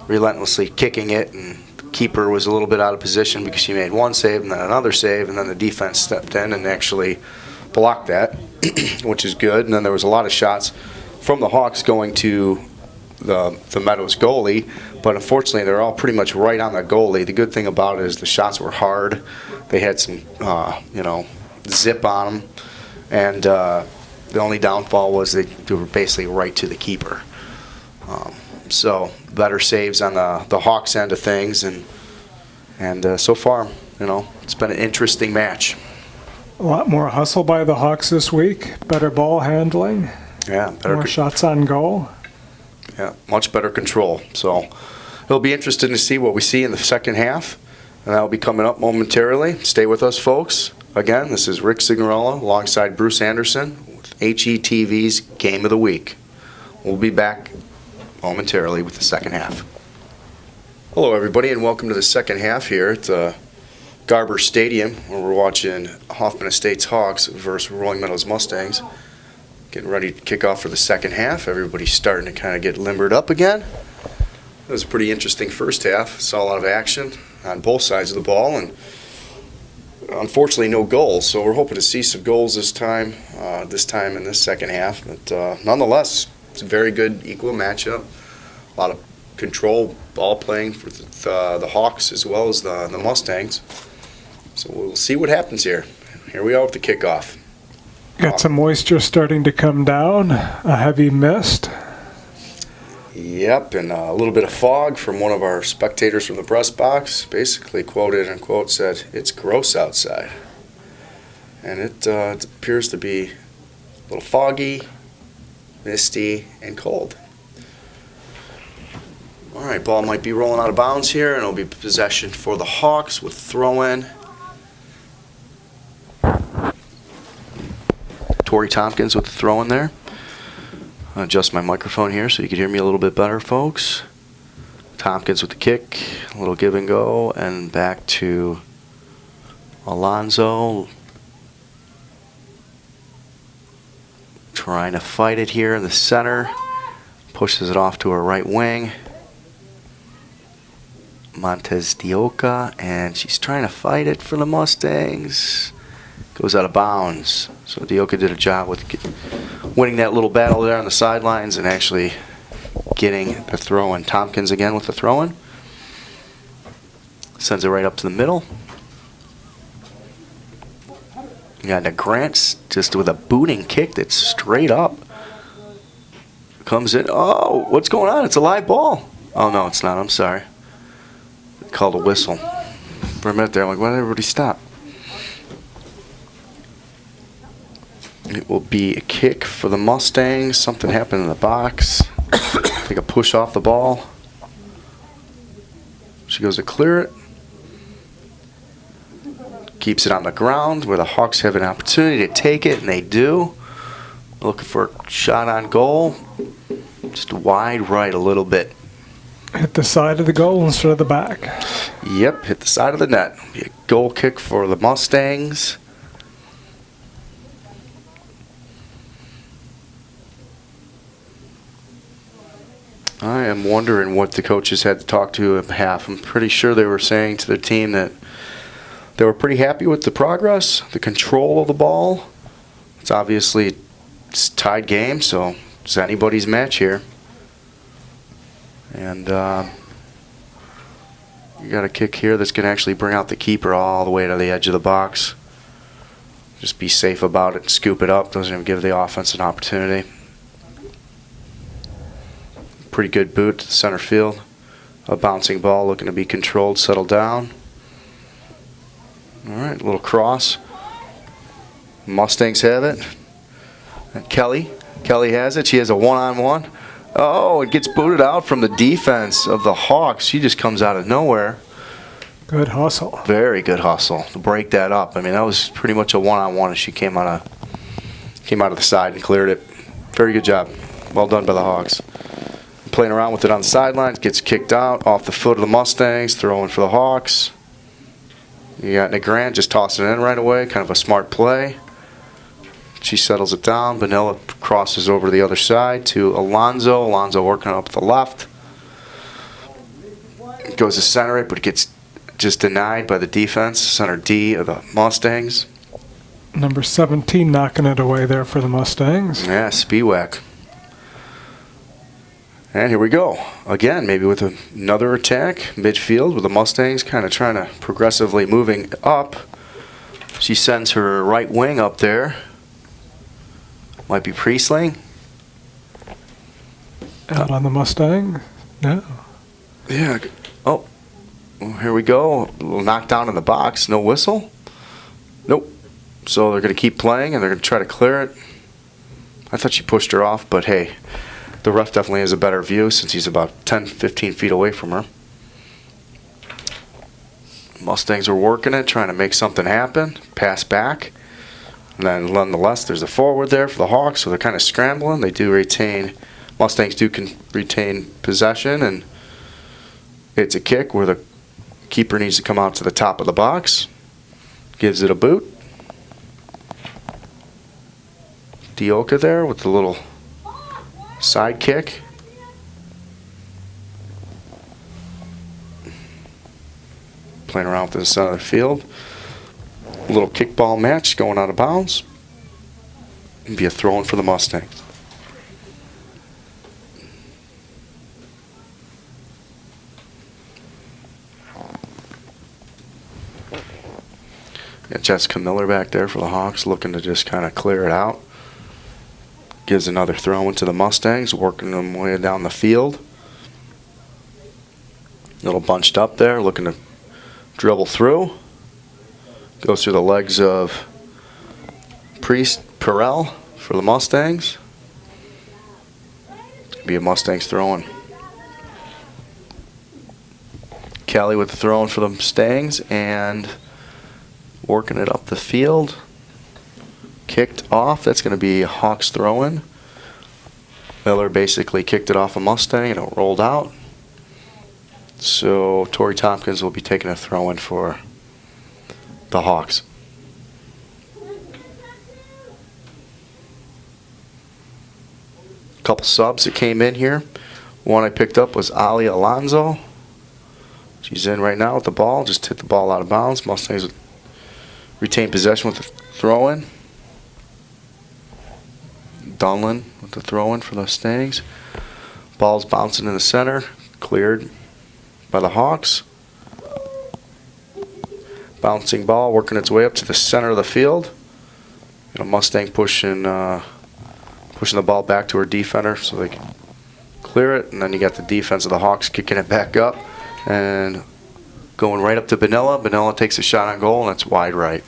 relentlessly kicking it, and the keeper was a little bit out of position because she made one save and then another save, and then the defense stepped in and actually blocked that, which is good. And then there was a lot of shots from the Hawks going to the Meadows goalie, but unfortunately they're all pretty much right on the goalie. The good thing about it is the shots were hard. They had some zip on them, and the only downfall was they were basically right to the keeper. So better saves on the Hawks end of things, and so far, it's been an interesting match. A lot more hustle by the Hawks this week. Better ball handling. Yeah, more shots on goal. Yeah, much better control. So it'll be interesting to see what we see in the second half, and that'll be coming up momentarily. Stay with us, folks. Again, this is Rick Signorella alongside Bruce Anderson with HETV's Game of the Week. We'll be back momentarily with the second half. Hello, everybody, and welcome to the second half here at Garber Stadium, where we're watching Hoffman Estates Hawks versus Rolling Meadows Mustangs. Getting ready to kick off for the second half. Everybody's starting to kind of get limbered up again. It was a pretty interesting first half. Saw a lot of action on both sides of the ball, and unfortunately no goals. So we're hoping to see some goals this time in this second half. But nonetheless, it's a very good equal matchup. A lot of control ball playing for the Hawks as well as the Mustangs. So we'll see what happens here. Here we are with the kickoff. Got some moisture starting to come down, a heavy mist. Yep, and a little bit of fog from one of our spectators from the press box. Basically, quoted unquote, said, "It's gross outside." And it appears to be a little foggy, misty, and cold. All right, ball might be rolling out of bounds here, and it'll be possession for the Hawks with throw-in. Tori Tompkins with the throw-in there. I'll adjust my microphone here so you can hear me a little bit better, folks. Tompkins with the kick, a little give and go, and back to Alonzo. Trying to fight it here in the center. Pushes it off to her right wing. Montez Dioca, and she's trying to fight it for the Mustangs. Goes out of bounds. So Dioca did a job with winning that little battle there on the sidelines and actually getting the throw-in. Tompkins again with the throw-in. Sends it right up to the middle. Yeah, Grant's just with a booting kick that's straight up. Comes in. Oh, what's going on? It's a live ball. Oh, no, it's not. I'm sorry. Called a whistle. For a minute there, I'm like, why did everybody stop? It will be a kick for the Mustangs. Something happened in the box. Take a push off the ball. She goes to clear it. Keeps it on the ground where the Hawks have an opportunity to take it, and they do. Looking for a shot on goal. Just wide right a little bit. Hit the side of the goal instead of the back. Yep, hit the side of the net. Be a goal kick for the Mustangs. I am wondering what the coaches had to talk to at half. I'm pretty sure they were saying to their team that they were pretty happy with the progress, the control of the ball. It's obviously a tied game, so it's anybody's match here. And you got a kick here that's going to actually bring out the keeper all the way to the edge of the box. Just be safe about it, scoop it up. Doesn't even give the offense an opportunity. Pretty good boot to the center field. A bouncing ball looking to be controlled, settled down. All right, a little cross. Mustangs have it. And Kelly has it. She has a one-on-one. Oh, it gets booted out from the defense of the Hawks. She just comes out of nowhere. Good hustle. Very good hustle to break that up. I mean, that was pretty much a one-on-one as she came out of the side and cleared it. Very good job. Well done by the Hawks. Playing around with it on the sidelines, gets kicked out off the foot of the Mustangs, throwing for the Hawks. You got Nick Grant just tossing it in right away, kind of a smart play. She settles it down. Benilla crosses over to the other side to Alonzo. Alonzo working up the left. Goes to center it, but it gets just denied by the defense, center D of the Mustangs. Number 17 knocking it away there for the Mustangs. Yeah, Spiewak. And here we go. Again, maybe with another attack. Midfield with the Mustangs kind of trying to progressively moving up. She sends her right wing up there. Might be Priestling. Out on the Mustang? No. Yeah. Oh, well, here we go. A little knockdown in the box. No whistle. Nope. So they're going to keep playing, and they're going to try to clear it. I thought she pushed her off, but hey. The ref definitely has a better view since he's about 10, 15 feet away from her. Mustangs are working it, trying to make something happen. Pass back. And then nonetheless, there's a forward there for the Hawks, so they're kind of scrambling. They do retain, Mustangs do retain possession, and it's a kick where the keeper needs to come out to the top of the box. Gives it a boot. Dioka there with the little side kick. Playing around with the center of the field. A little kickball match going out of bounds. It'd be a throw-in for the Mustangs. Got Jessica Miller back there for the Hawks, looking to just kind of clear it out. Gives another throw into the Mustangs, working them way down the field. A little bunched up there, looking to dribble through. Goes through the legs of Perel for the Mustangs. Be a Mustangs throwing. Kelly with the throwing for the Mustangs and working it up the field. Kicked off. That's going to be Hawks throw-in. Miller basically kicked it off a Mustang and it rolled out. So Tori Tompkins will be taking a throw-in for the Hawks. A couple subs that came in here. One I picked up was Ali Alonzo. She's in right now with the ball. Just hit the ball out of bounds. Mustangs retain possession with the throw-in. Dunlin with the throw-in for the Mustangs. Ball's bouncing in the center. Cleared by the Hawks. Bouncing ball working its way up to the center of the field. And a Mustang pushing the ball back to her defender so they can clear it. And then you got the defense of the Hawks kicking it back up and going right up to Benilla. Benilla takes a shot on goal, and it's wide right.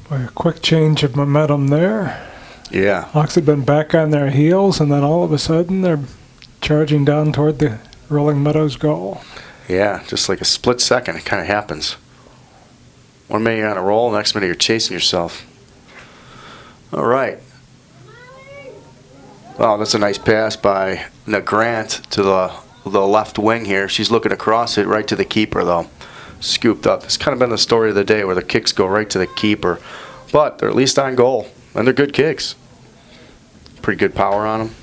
Boy, a quick change of momentum there. Yeah. Hawks had been back on their heels, and then all of a sudden they're charging down toward the Rolling Meadows goal. Yeah, just like a split second, it kind of happens. 1 minute you're on a roll, next minute you're chasing yourself. All right. Oh, that's a nice pass by Grant to the left wing here. She's looking across it right to the keeper, though. Scooped up. It's kind of been the story of the day where the kicks go right to the keeper. But they're at least on goal, and they're good kicks. Pretty good power on them.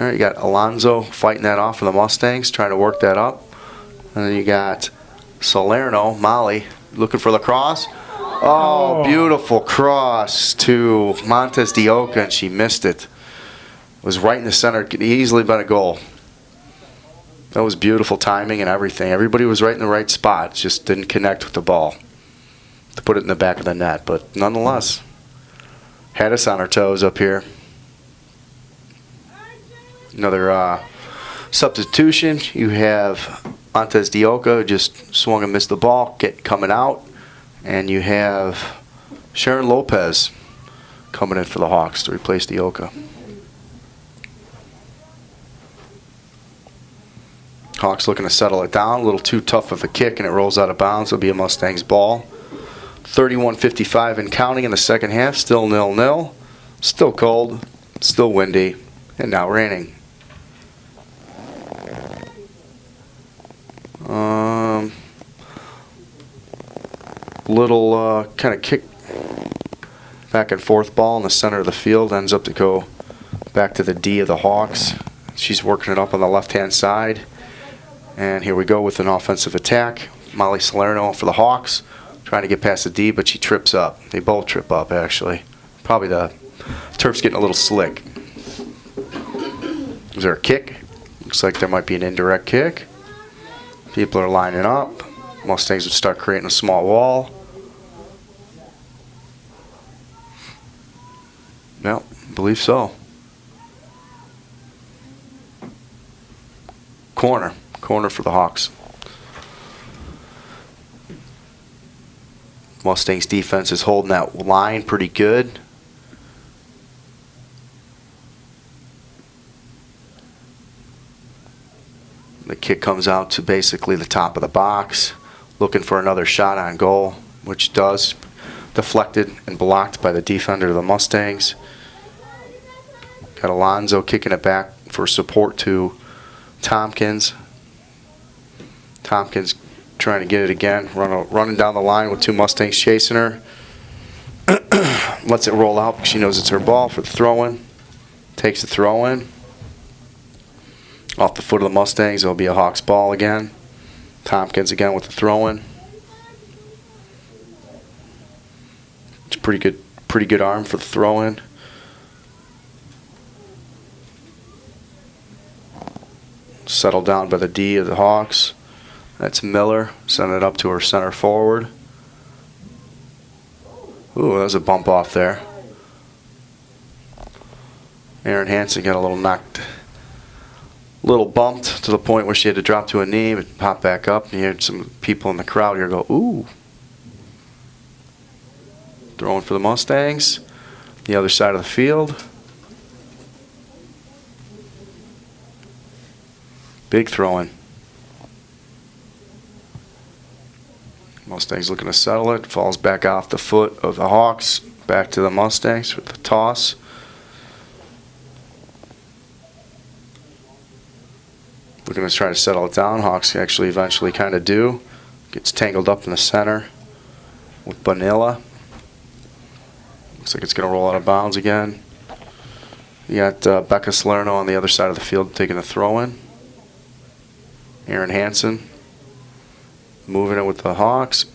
All right, you got Alonzo fighting that off for the Mustangs, trying to work that up. And then you got Salerno, Molly, looking for the cross. Oh, beautiful cross to Montez de Oca, and she missed it. It was right in the center. Could easily been a goal. That was beautiful timing and everything. Everybody was right in the right spot. Just didn't connect with the ball to put it in the back of the net. But nonetheless, had us on our toes up here. Another substitution. You have Montez de Oca, who just swung and missed the ball, coming out. And you have Sharon Lopez coming in for the Hawks to replace de Oca. Hawks looking to settle it down. A little too tough of a kick, and it rolls out of bounds. It'll be a Mustangs ball. 31:55 and counting in the second half. Still 0-0. Still cold. Still windy. And now raining. Little kind of kick back and forth ball in the center of the field. Ends up to go back to the D of the Hawks. She's working it up on the left-hand side. And here we go with an offensive attack. Molly Salerno for the Hawks, trying to get past the D, but she trips up. They both trip up, actually. Probably the turf's getting a little slick. Is there a kick? Looks like there might be an indirect kick. People are lining up. Mustangs would start creating a small wall. No, I believe so. Corner for the Hawks. Mustangs defense is holding that line pretty good. The kick comes out to basically the top of the box, looking for another shot on goal, which does. Deflected and blocked by the defender of the Mustangs. Got Alonzo kicking it back for support to Tompkins. Tompkins trying to get it again, running down the line with two Mustangs chasing her. Lets it roll out because she knows it's her ball for the throw-in. Takes the throw-in. Off the foot of the Mustangs, it'll be a Hawks ball again. Tompkins again with the throw-in. It's pretty good arm for the throw-in. Settled down by the D of the Hawks. That's Miller. Send it up to her center forward. Ooh, that was a bump off there. Aaron Hansen got a little bumped to the point where she had to drop to a knee but pop back up. And you had some people in the crowd here go, ooh. Throwing for the Mustangs. The other side of the field. Big throw-in. Mustangs looking to settle it. Falls back off the foot of the Hawks. Back to the Mustangs with the toss. Looking to try to settle it down. Hawks actually eventually kind of do. Gets tangled up in the center with Bonilla. Looks like it's going to roll out of bounds again. You got Becca Salerno on the other side of the field taking a throw-in. Aaron Hansen moving it with the Hawks.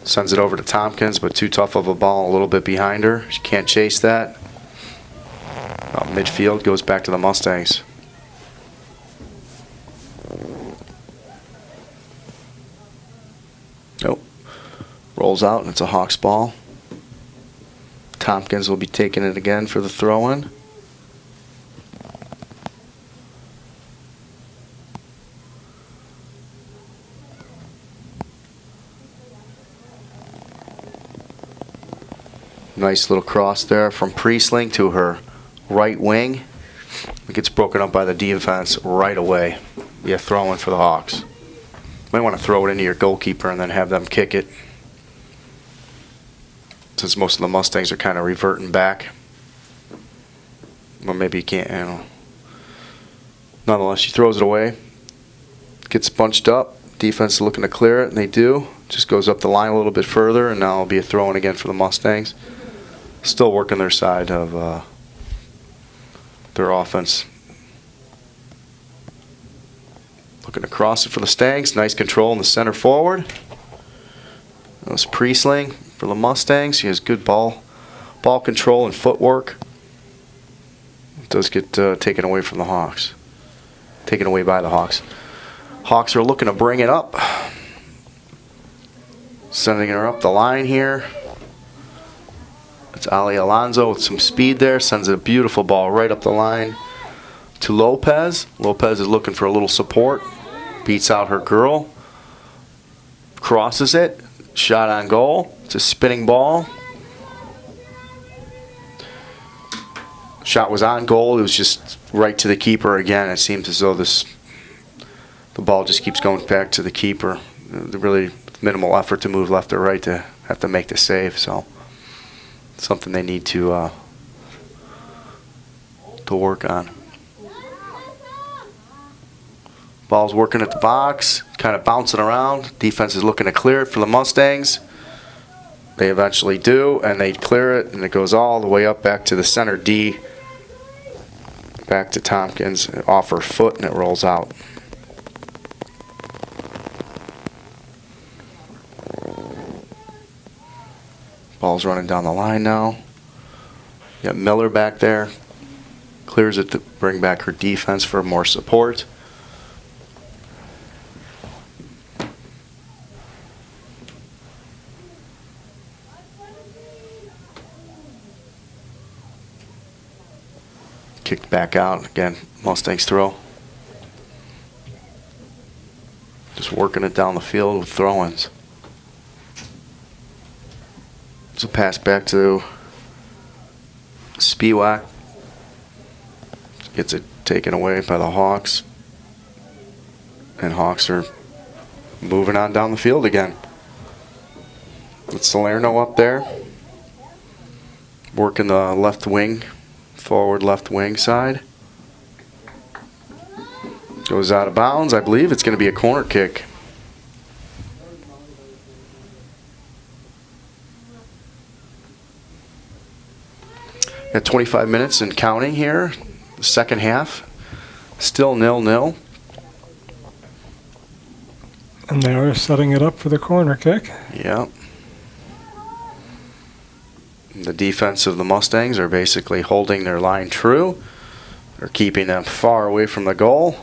Sends it over to Tompkins, but too tough of a ball, a little bit behind her. She can't chase that. Midfield goes back to the Mustangs. Nope. Rolls out, and it's a Hawks ball. Tompkins will be taking it again for the throw-in. Nice little cross there from Priestling to her right wing. It gets broken up by the defense right away. Yeah, throwing for the Hawks. Might want to throw it into your goalkeeper and then have them kick it, since most of the Mustangs are kind of reverting back. Or maybe you can't, Nonetheless, she throws it away. Gets bunched up. Defense is looking to clear it, and they do. Just goes up the line a little bit further, and now it'll be a throw-in again for the Mustangs. Still working their side of their offense. Looking to cross it for the Stangs. Nice control in the center forward. That was Priestling for the Mustangs. He has good ball control and footwork. It does get taken away from the Hawks. Taken away by the Hawks. Hawks are looking to bring it up. Sending her up the line here. It's Ali Alonso with some speed there. Sends a beautiful ball right up the line to Lopez. Lopez is looking for a little support. Beats out her girl. Crosses it. Shot on goal. It's a spinning ball. Shot was on goal. It was just right to the keeper again. It seems as though the ball just keeps going back to the keeper. Really minimal effort to move left or right to have to make the save. So something they need to work on. Ball's working at the box, kind of bouncing around. Defense is looking to clear it for the Mustangs. They eventually do, and they clear it, and it goes all the way up back to the center D. Back to Tompkins, off her foot, and it rolls out. Ball's running down the line now. You got Miller back there. Clears it to bring back her defense for more support. Kicked back out. Again, Mustangs throw. Just working it down the field with throw-ins. It's a pass back to Spiewak. Gets it taken away by the Hawks. And Hawks are moving on down the field again. With Salerno up there. Working the left wing. Forward left wing side. Goes out of bounds. I believe it's going to be a corner kick. At 25 minutes and counting here. The second half. Still 0-0. And they are setting it up for the corner kick. Yep. The defense of the Mustangs are basically holding their line true. They're keeping them far away from the goal.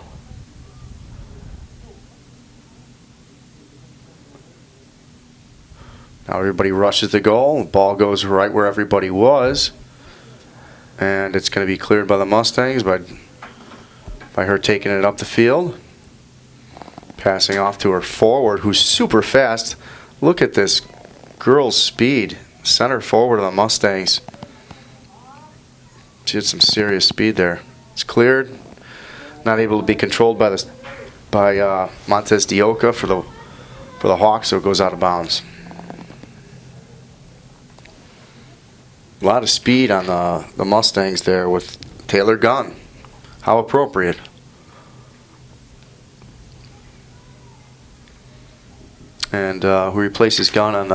Now everybody rushes the goal. The ball goes right where everybody was. And it's going to be cleared by the Mustangs by her taking it up the field. Passing off to her forward, who's super fast. Look at this girl's speed. Center forward of the Mustangs. She had some serious speed there. It's cleared. Not able to be controlled by Montez Dioka for the Hawks, so it goes out of bounds. A lot of speed on the Mustangs there with Taylor Gunn. How appropriate. And who replaces Gunn on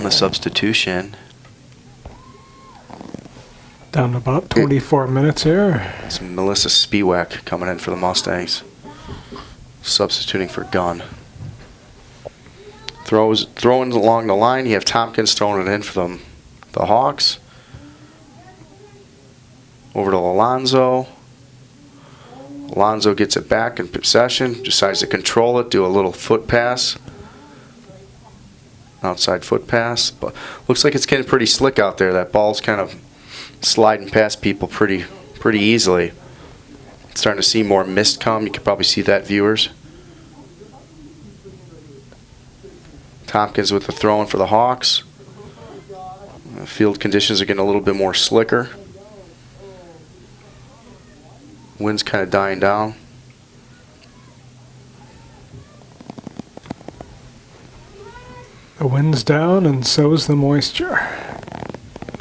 the substitution? Down to about 24 minutes here. It's Melissa Spiewak coming in for the Mustangs. Substituting for Gunn. Throwing along the line. You have Tompkins throwing it in for the Hawks. Over to Alonso. Alonso gets it back in possession. Decides to control it. Do a little foot pass. Outside foot pass. But looks like it's getting pretty slick out there. That ball's kind of sliding past people pretty easily. Starting to see more mist come. You can probably see that, viewers. Tompkins with the throwing for the Hawks. Field conditions are getting a little bit more slicker. Wind's kind of dying down. The wind's down and so is the moisture.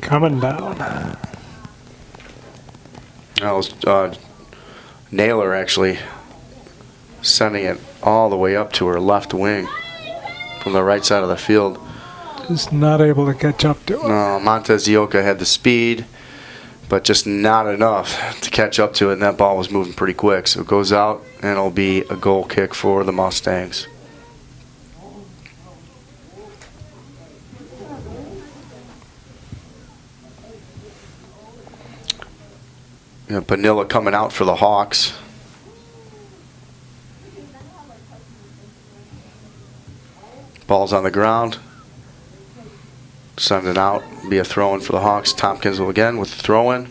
Coming down. That was Naylor actually sending it all the way up to her left wing from the right side of the field. Just not able to catch up to it. No, Montez Ioka had the speed, but just not enough to catch up to it, and that ball was moving pretty quick. So it goes out, and it'll be a goal kick for the Mustangs. Bonilla coming out for the Hawks. Ball's on the ground. Send it out. Be a throw-in for the Hawks. Tompkins will again with the throw-in.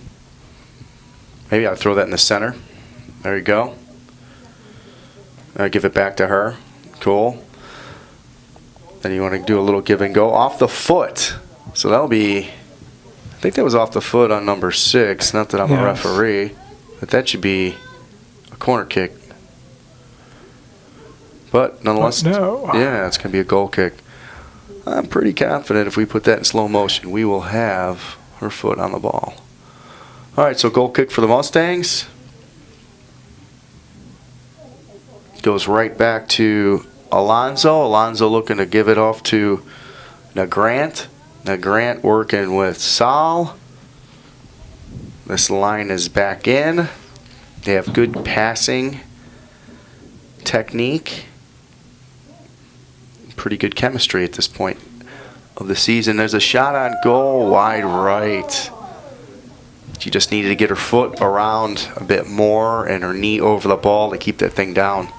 Maybe I'll throw that in the center. There you go. Give it back to her. Cool. Then you want to do a little give and go off the foot. So that'll be, I think that was off the foot on number 6. Not that I'm a referee, but that should be a corner kick. But nonetheless, yeah, it's going to be a goal kick. I'm pretty confident if we put that in slow motion, we will have her foot on the ball. All right, so goal kick for the Mustangs. Goes right back to Alonzo. Alonzo looking to give it off to Nagrant. Nagrant working with Sal. This line is back in. They have good passing technique. Pretty good chemistry at this point of the season. There's a shot on goal, wide right. She just needed to get her foot around a bit more and her knee over the ball to keep that thing down.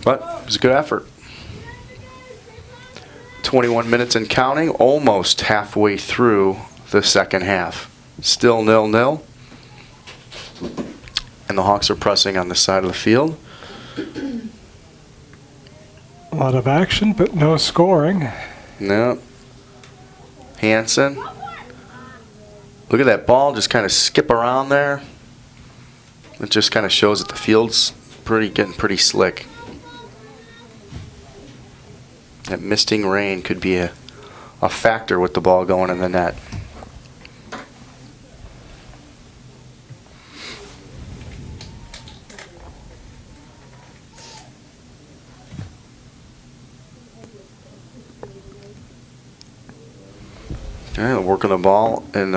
But it was a good effort. 21 minutes and counting, almost halfway through the second half. Still 0-0. And the Hawks are pressing on the side of the field. A lot of action, but no scoring. No. Hansen. Look at that ball just kind of skip around there. It just kind of shows that the field's getting pretty slick. That misting rain could be a factor with the ball going in the net. Okay, working the ball in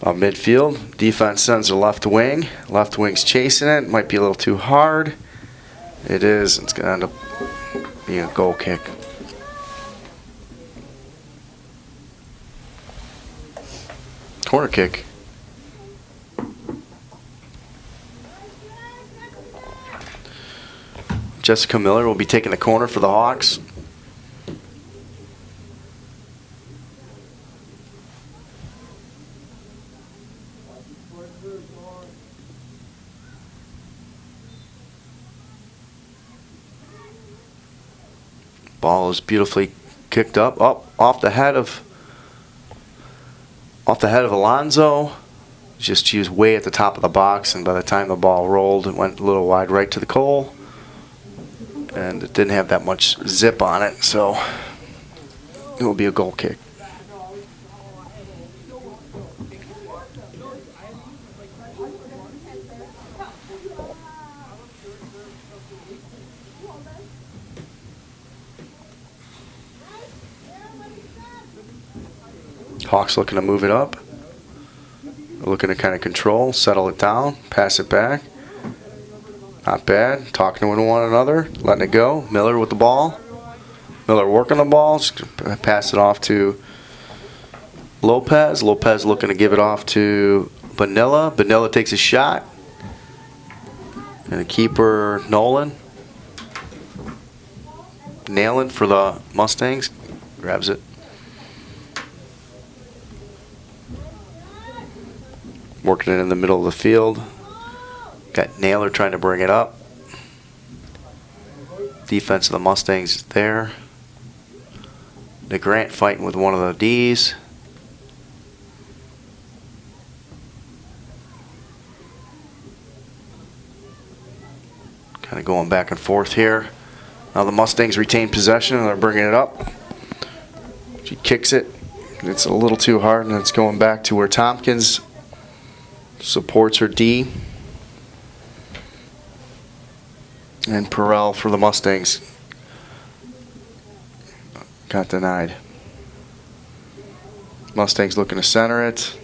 midfield. Defense sends the left wing. Left wing's chasing it. Might be a little too hard. It is. It's going to end up being a goal kick. Corner kick. Jessica Miller will be taking the corner for the Hawks. Ball is beautifully kicked up off the head of Alonzo. She was way at the top of the box, and by the time the ball rolled, it went a little wide right to the goal, and it didn't have that much zip on it, so it will be a goal kick. Hawks looking to move it up. Looking to kind of control, settle it down, pass it back. Not bad. Talking to one another, letting it go. Miller with the ball. Miller working the ball. Just pass it off to Lopez. Lopez looking to give it off to Bonilla. Bonilla takes a shot. And the keeper, Nolan. Nailing for the Mustangs. Grabs it. Working it in the middle of the field. Got Naylor trying to bring it up. Defense of the Mustangs is there. DeGrant fighting with one of the D's. Kind of going back and forth here. Now the Mustangs retain possession and they're bringing it up. She kicks it. It's a little too hard and it's going back to where Tompkins supports her D. And Perrell for the Mustangs got denied. Mustangs looking to center it.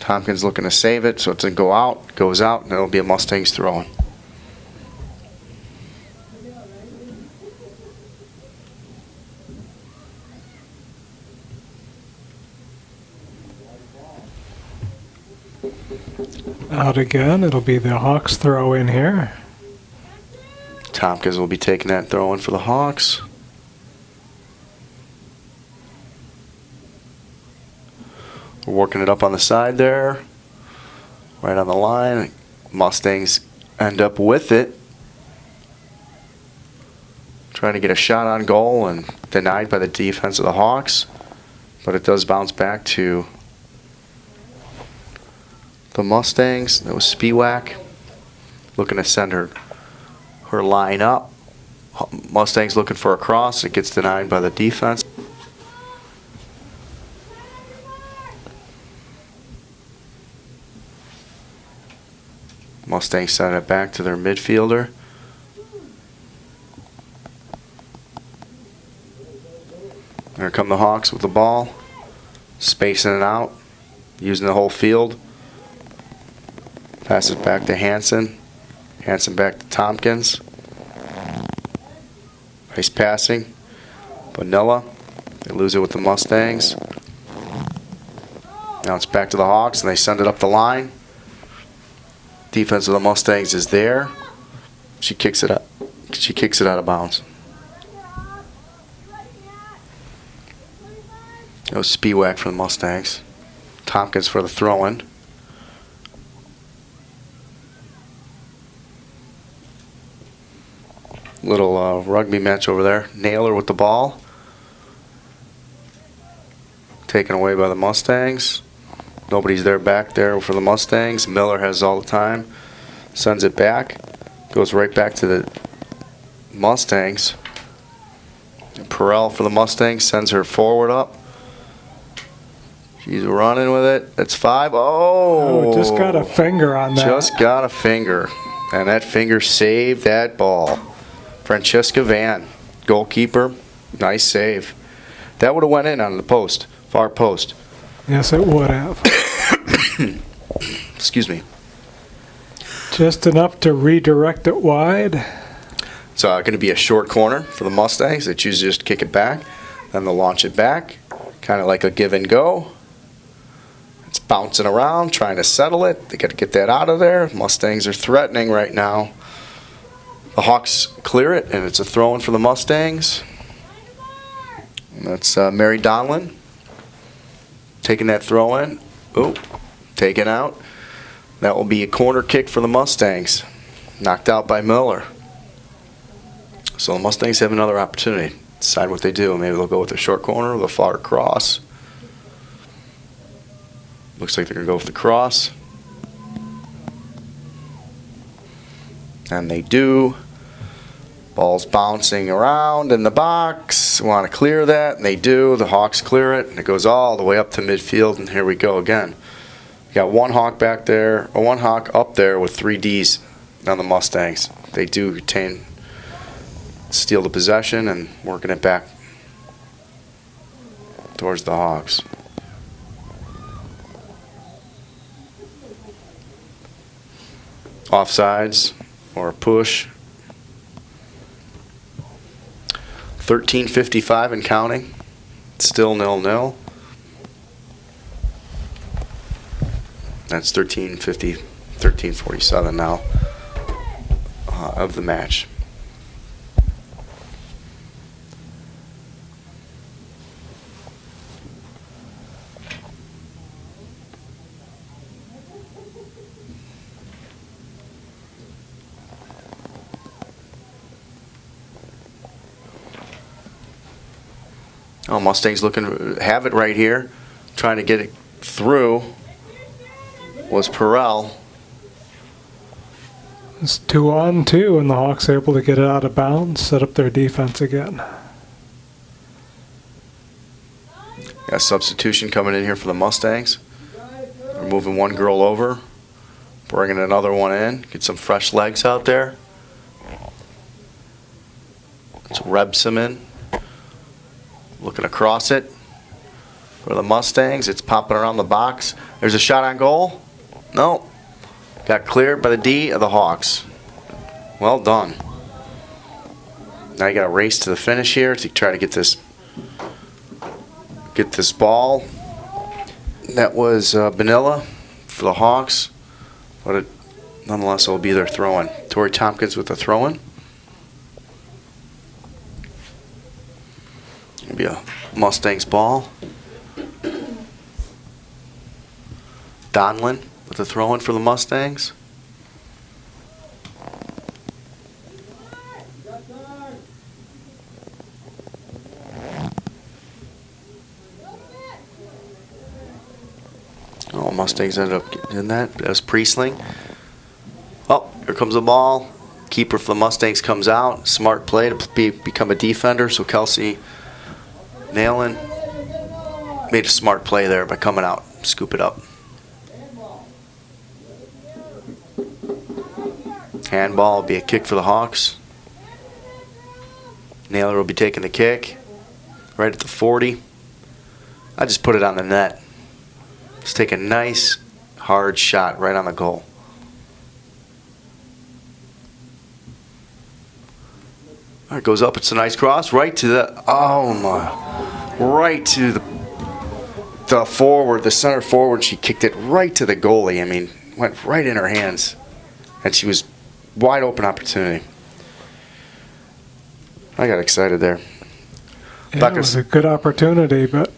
Tompkins looking to save it, so it's going to go out, goes out, and it'll be a Mustangs throw-in. Out again, it'll be the Hawks throw in here. Tompkins will be taking that throw in for the Hawks. We're working it up on the side there. Right on the line. Mustangs end up with it. Trying to get a shot on goal and denied by the defense of the Hawks. But it does bounce back to the Mustangs. That was Spiewak looking to send her line up. Mustangs looking for a cross. It gets denied by the defense. Mustangs send it back to their midfielder. Here come the Hawks with the ball. Spacing it out. Using the whole field. Passes back to Hansen. Hansen back to Tompkins. Nice passing. Bonilla. They lose it with the Mustangs. Now it's back to the Hawks and they send it up the line. Defense of the Mustangs is there. She kicks it up. She kicks it out of bounds. It was Spiewak for the Mustangs. Tompkins for the throw-in. Little rugby match over there. Naylor with the ball. Taken away by the Mustangs. Nobody's there back there for the Mustangs. Miller has all the time. Sends it back. Goes right back to the Mustangs. And Perrell for the Mustangs sends her forward up. She's running with it. That's 5. Oh! Just got a finger on that. Just got a finger. And that finger saved that ball. Francesca Van, goalkeeper. Nice save. That would have went in on the post. Far post. Yes, it would have. Excuse me. Just enough to redirect it wide. It's going to be a short corner for the Mustangs. They choose to just kick it back. Then they'll launch it back. Kind of like a give and go. It's bouncing around, trying to settle it. They got to get that out of there. Mustangs are threatening right now. The Hawks clear it, and it's a throw-in for the Mustangs. And that's Mary Donlin taking that throw-in. Oh, taken out. That will be a corner kick for the Mustangs. Knocked out by Miller. So the Mustangs have another opportunity. Decide what they do. Maybe they'll go with the short corner or the far cross. Looks like they're going to go with the cross. And they do. Ball's bouncing around in the box. Want to clear that, and they do. The Hawks clear it, and it goes all the way up to midfield, and here we go again. You got one Hawk back there, or one Hawk up there with 3 Ds on the Mustangs. They do retain, steal the possession, and working it back towards the Hawks. Offsides or a push. 13:55 and counting. Still 0-0. That's 13:47 now of the match. Oh, Mustangs looking to have it right here. Trying to get it through was Perrell. It's 2-on-2, and the Hawks able to get it out of bounds, set up their defense again. Got a substitution coming in here for the Mustangs. They're moving one girl over, bringing another one in. Get some fresh legs out there. It's Rebsaman looking across it for the Mustangs. It's popping around the box. There's a shot on goal. No. Got cleared by the D of the Hawks. Well done. Now you got to race to the finish here to try to get this ball. That was Vanilla for the Hawks, but nonetheless it'll be their throw-in. Tori Tompkins with the throw-in. It'll be a Mustangs ball. Donlin with the throw-in for the Mustangs. Oh, Mustangs ended up getting that. That's Priestling. Oh, here comes the ball. Keeper for the Mustangs comes out. Smart play to become a defender. So Kelsey Nailing made a smart play there by coming out. Scoop it up. Handball will be a kick for the Hawks. Naylor will be taking the kick right at the 40. I just put it on the net. Just take a nice hard shot right on the goal. All right, goes up. It's a nice cross right to the, oh my, right to the forward, the center forward. She kicked it right to the goalie. I mean, went right in her hands, and she was wide open opportunity. I got excited there. Yeah, it was a good opportunity, but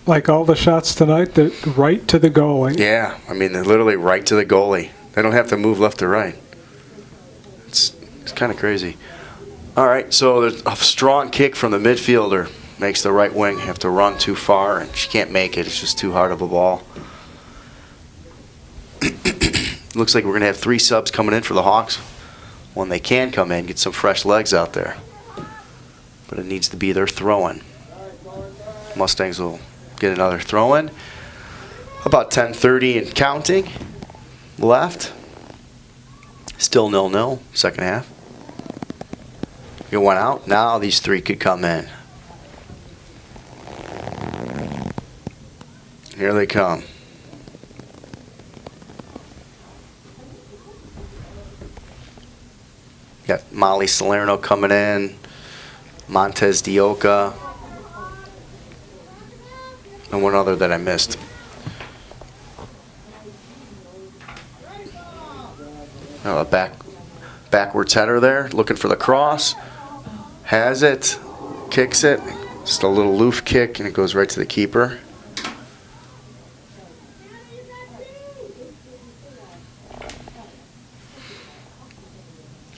like all the shots tonight, they're right to the goalie. Yeah, I mean, they're literally right to the goalie. They don't have to move left or right. It's kind of crazy. All right, so there's a strong kick from the midfielder. Makes the right wing have to run too far, and she can't make it. It's just too hard of a ball. Looks like we're going to have 3 subs coming in for the Hawks when they can come in, get some fresh legs out there. But it needs to be their throw-in. Mustangs will get another throw-in. About 10:30 and counting left. Still 0-0, second half. It went out. Now these 3 could come in. Here they come. Got Molly Salerno coming in, Montez Dioka, and one other that I missed. Oh, a backwards header there, looking for the cross. Has it, kicks it. Just a little loof kick, and it goes right to the keeper.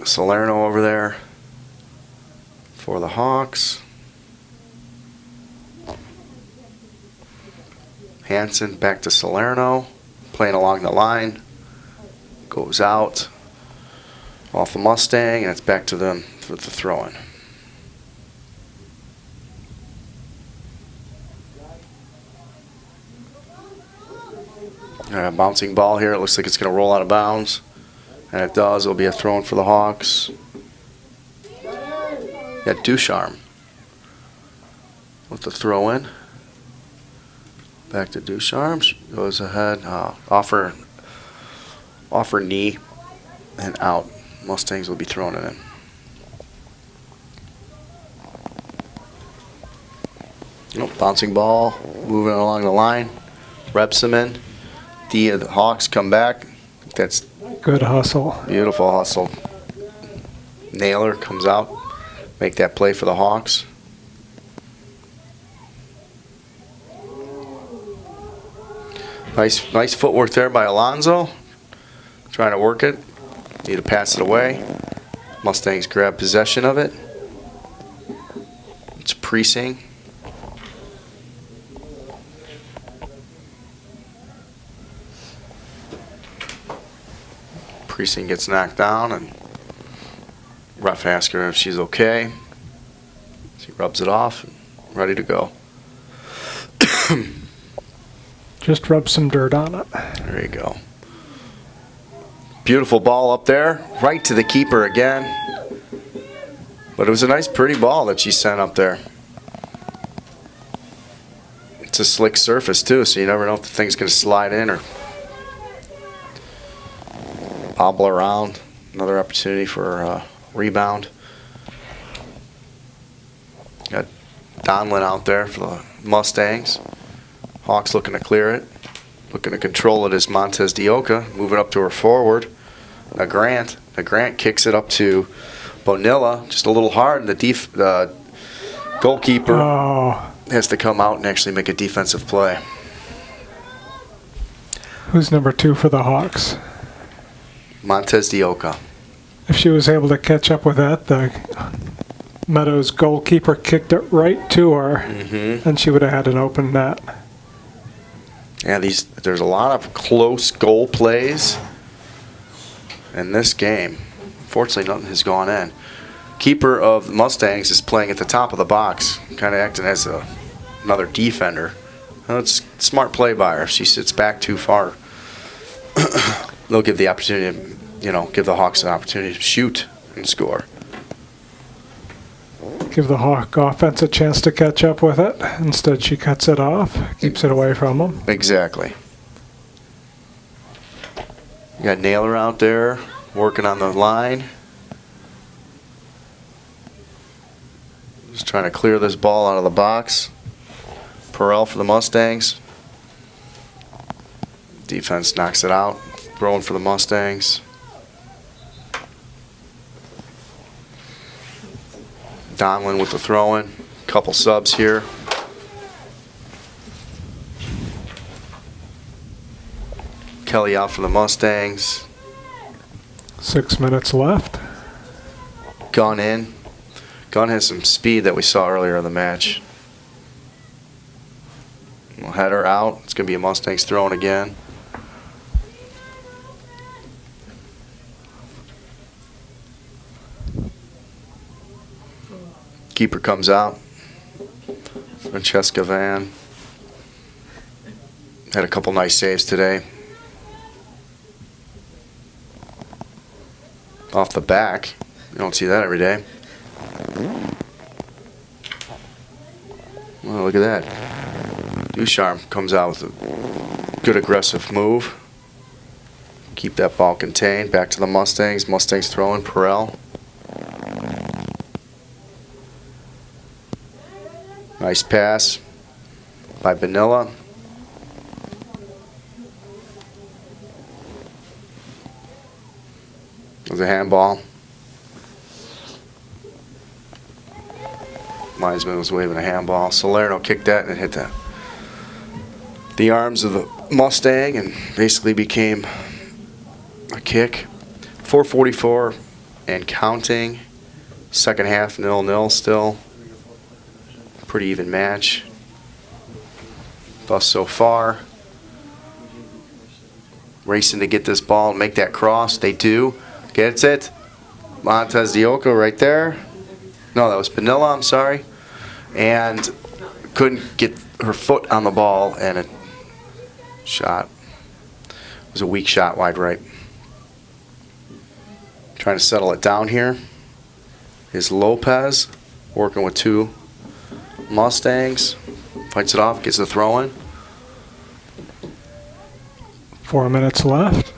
Salerno over there for the Hawks. Hansen back to Salerno, playing along the line. Goes out off the Mustang, and it's back to them for the throw-in. A bouncing ball here. It looks like it's going to roll out of bounds. And it does. It'll be a throw-in for the Hawks. Got Ducharme with the throw-in. Back to Ducharme. She goes ahead. Offer knee and out. Mustangs will be throwing it in. Bouncing ball. Moving along the line. Reps them in. The Hawks come back. That's good hustle. Beautiful hustle. Naylor comes out. Make that play for the Hawks. Nice footwork there by Alonzo. Trying to work it. Need to pass it away. Mustangs grab possession of it. It's Priesing Precinct gets knocked down, and ref asks her if she's okay. She rubs it off, and ready to go. Just rub some dirt on it. There you go. Beautiful ball up there, right to the keeper again. But it was a nice, pretty ball that she sent up there. It's a slick surface, too, so you never know if the thing's going to slide in or bobble around. Another opportunity for a rebound. Got Donlin out there for the Mustangs. Hawks looking to clear it. Looking to control it is Montez Dioka. Moving up to her forward. Grant. Grant kicks it up to Bonilla. Just a little hard. The goalkeeper has to come out and actually make a defensive play. Who's number 2 for the Hawks? Montez Dioka. If she was able to catch up with that, the Meadows goalkeeper kicked it right to her, and she would have had an open net. Yeah, there's a lot of close goal plays in this game. Fortunately, nothing has gone in. Keeper of the Mustangs is playing at the top of the box, kind of acting as another defender. Well, it's smart play by her. If she sits back too far, they'll give the opportunity to, give the Hawks an opportunity to shoot and score. Give the Hawk offense a chance to catch up with it. Instead, she cuts it off, keeps it away from them. Exactly. You got Naylor out there working on the line. Just trying to clear this ball out of the box. Perel for the Mustangs. Defense knocks it out. Throwing for the Mustangs. Donlin with the throw-in. Couple subs here. Kelly out for the Mustangs. 6 minutes left. Gunn in. Gunn has some speed that we saw earlier in the match. We'll head her out. It's going to be a Mustangs throwing again. Keeper comes out. Francesca Van had a couple nice saves today. Off the back. You don't see that every day. Well, look at that. Ducharme comes out with a good aggressive move. Keep that ball contained. Back to the Mustangs. Mustangs throwing. Perel. Nice pass by Vanilla. It was a handball. Wiseman was waving a handball. Salerno kicked that and it hit the arms of the Mustang and basically became a kick. 4:44 and counting. Second half 0-0 still. Pretty even match. Thus so far. Racing to get this ball and make that cross. They do. Gets it. Montez Dioka right there. No, that was Panilla, I'm sorry. And couldn't get her foot on the ball and it shot. It was a weak shot wide right. Trying to settle it down here is Lopez working with 2 Mustangs. Fights it off, gets the throw in. 4 minutes left.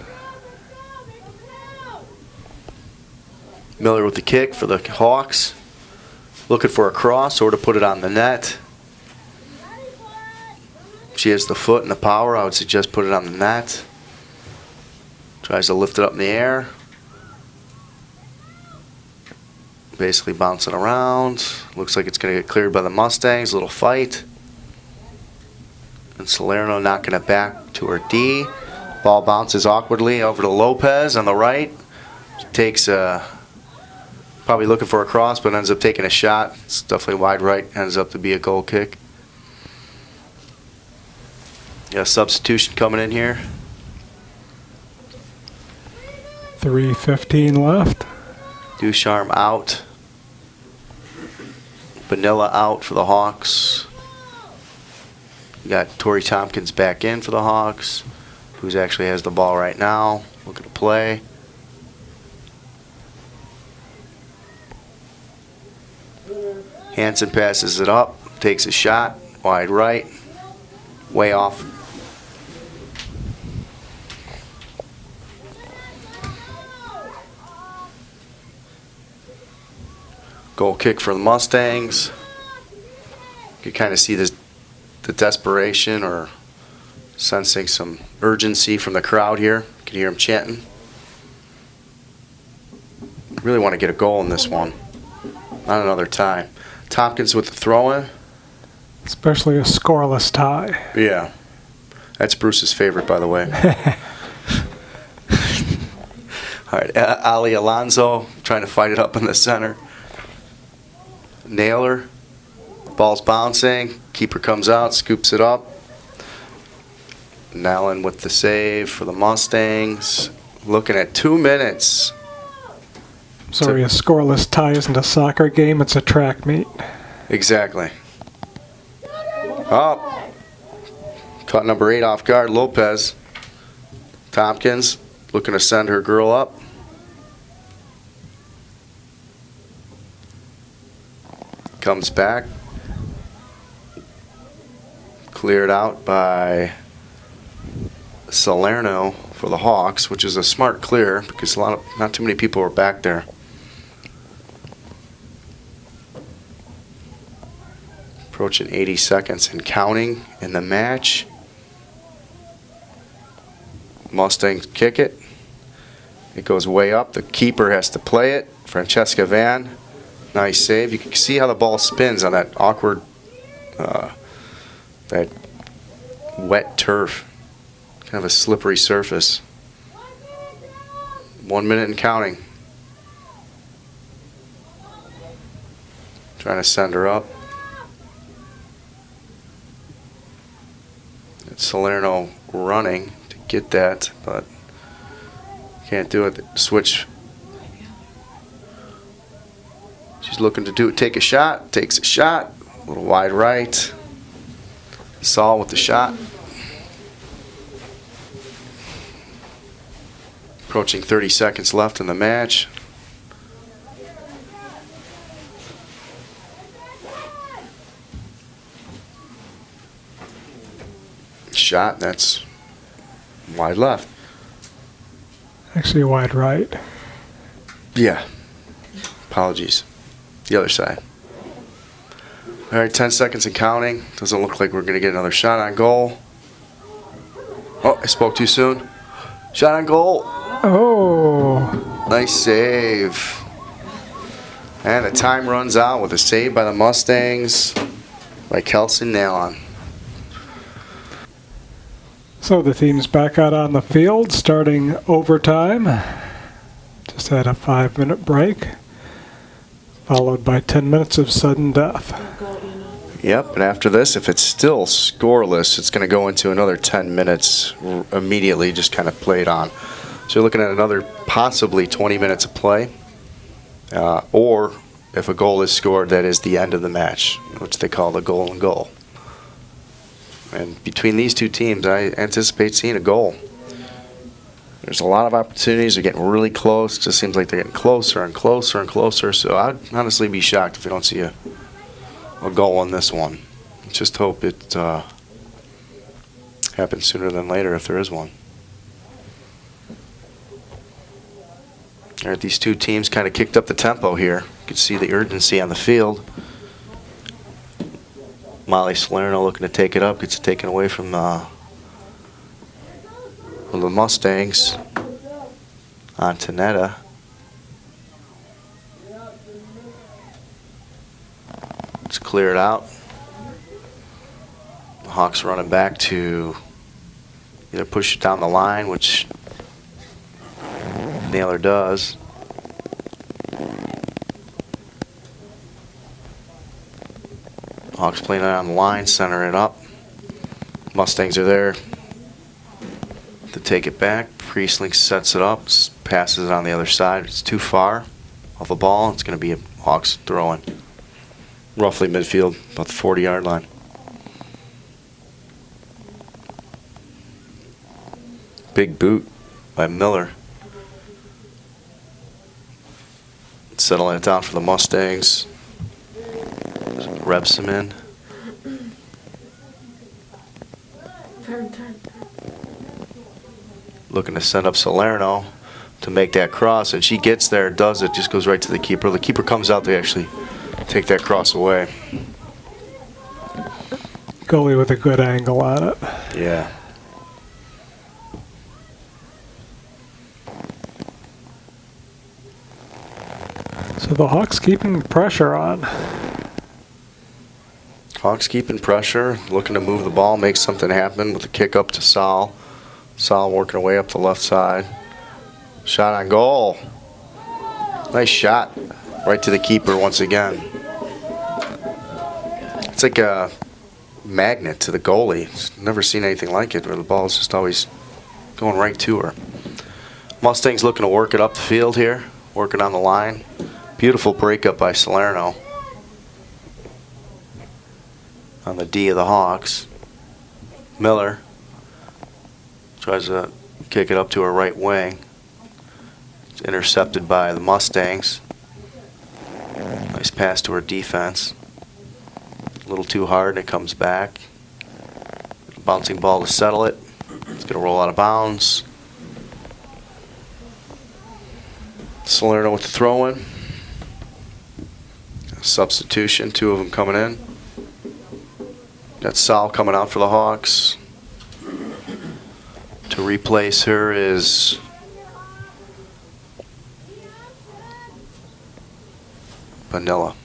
Miller with the kick for the Hawks. Looking for a cross or to put it on the net. She has the foot and the power. I would suggest put it on the net. Tries to lift it up in the air. Basically bouncing around. Looks like it's going to get cleared by the Mustangs. Little fight. And Salerno knocking it back to her D. Ball bounces awkwardly over to Lopez on the right. Takes probably looking for a cross, but ends up taking a shot. It's definitely wide right. Ends up to be a goal kick. Got a substitution coming in here. 3:15 left. Ducharme out. Vanilla out for the Hawks. We got Torrey Tompkins back in for the Hawks, who actually has the ball right now. Looking to play. Hansen passes it up, takes a shot, wide right, way off. Goal kick for the Mustangs. You can kind of see this, the desperation or sensing some urgency from the crowd here. You can hear them chanting. Really want to get a goal in this one. Not another tie. Tompkins with the throw-in. Especially a scoreless tie. Yeah. That's Bruce's favorite, by the way. All right, Ali Alonso trying to fight it up in the center. Naylor. Ball's bouncing. Keeper comes out, scoops it up. Nallen with the save for the Mustangs. Looking at 2 minutes. Sorry, a scoreless tie isn't a soccer game, it's a track meet. Exactly. Oh. Caught number 8 off guard, Lopez. Tompkins looking to send her girl up. Comes back. Cleared out by Salerno for the Hawks, which is a smart clear because not too many people were back there. Approaching 80 seconds and counting in the match. Mustangs kick it. It goes way up. The keeper has to play it. Francesca Van. Nice save. You can see how the ball spins on that awkward, that wet turf. Kind of a slippery surface. 1 minute and counting. Trying to send her up. It's Salerno running to get that, but can't do it. Switch. She's looking to take a shot. Takes a shot. A little wide right. Saul with the shot. Approaching 30 seconds left in the match. Shot, that's wide left. Actually wide right. Yeah. Apologies. The other side. All right, 10 seconds and counting. Doesn't look like we're going to get another shot on goal. Oh, I spoke too soon. Shot on goal. Oh. Nice save. And the time runs out with a save by the Mustangs by Kelson Nalon. So the team's back out on the field, starting overtime. Just had a 5-minute break, followed by 10 minutes of sudden death. Yep, and after this, if it's still scoreless, it's going to go into another 10 minutes immediately, just kind of played on. So you're looking at another possibly 20 minutes of play, or if a goal is scored, that is the end of the match, which they call the goal and goal. And between these two teams, I anticipate seeing a goal. There's a lot of opportunities. They're getting really close. It just seems like they're getting closer and closer and closer. So I'd honestly be shocked if we don't see a goal on this one. Just hope it happens sooner than later if there is one. All right, these two teams kind of kicked up the tempo here. You can see the urgency on the field. Molly Salerno looking to take it up, gets it taken away from the Mustangs. On to Netta. It's cleared out. The Hawks running back to either push it down the line, which Naylor does. Hawks playing it on the line, center it up. Mustangs are there. to take it back. Priestling sets it up, passes it on the other side. It's too far off the ball. It's going to be a Hawks throwing. Roughly midfield, about the 40-yard line. Big boot by Miller. Settling it down for the Mustangs. Reps him in. Looking to send up Salerno to make that cross, and she gets there, does it, just goes right to the keeper. The keeper comes out to actually take that cross away. Goalie with a good angle on it. Yeah. So the Hawks keeping pressure on. Hawks keeping pressure, looking to move the ball, make something happen with a kick up to Sal. Sal working away up the left side. Shot on goal. Nice shot. Right to the keeper once again. It's like a magnet to the goalie. Never seen anything like it where the ball's just always going right to her. Mustangs looking to work it up the field here, working on the line. Beautiful breakup by Salerno on the D of the Hawks. Miller tries to kick it up to her right wing. It's intercepted by the Mustangs. Nice pass to her defense. A little too hard and it comes back. Bouncing ball to settle it. It's going to roll out of bounds. Salerno with the throw in. Substitution, two of them coming in. Got Sal coming out for the Hawks. To replace her is Vanilla.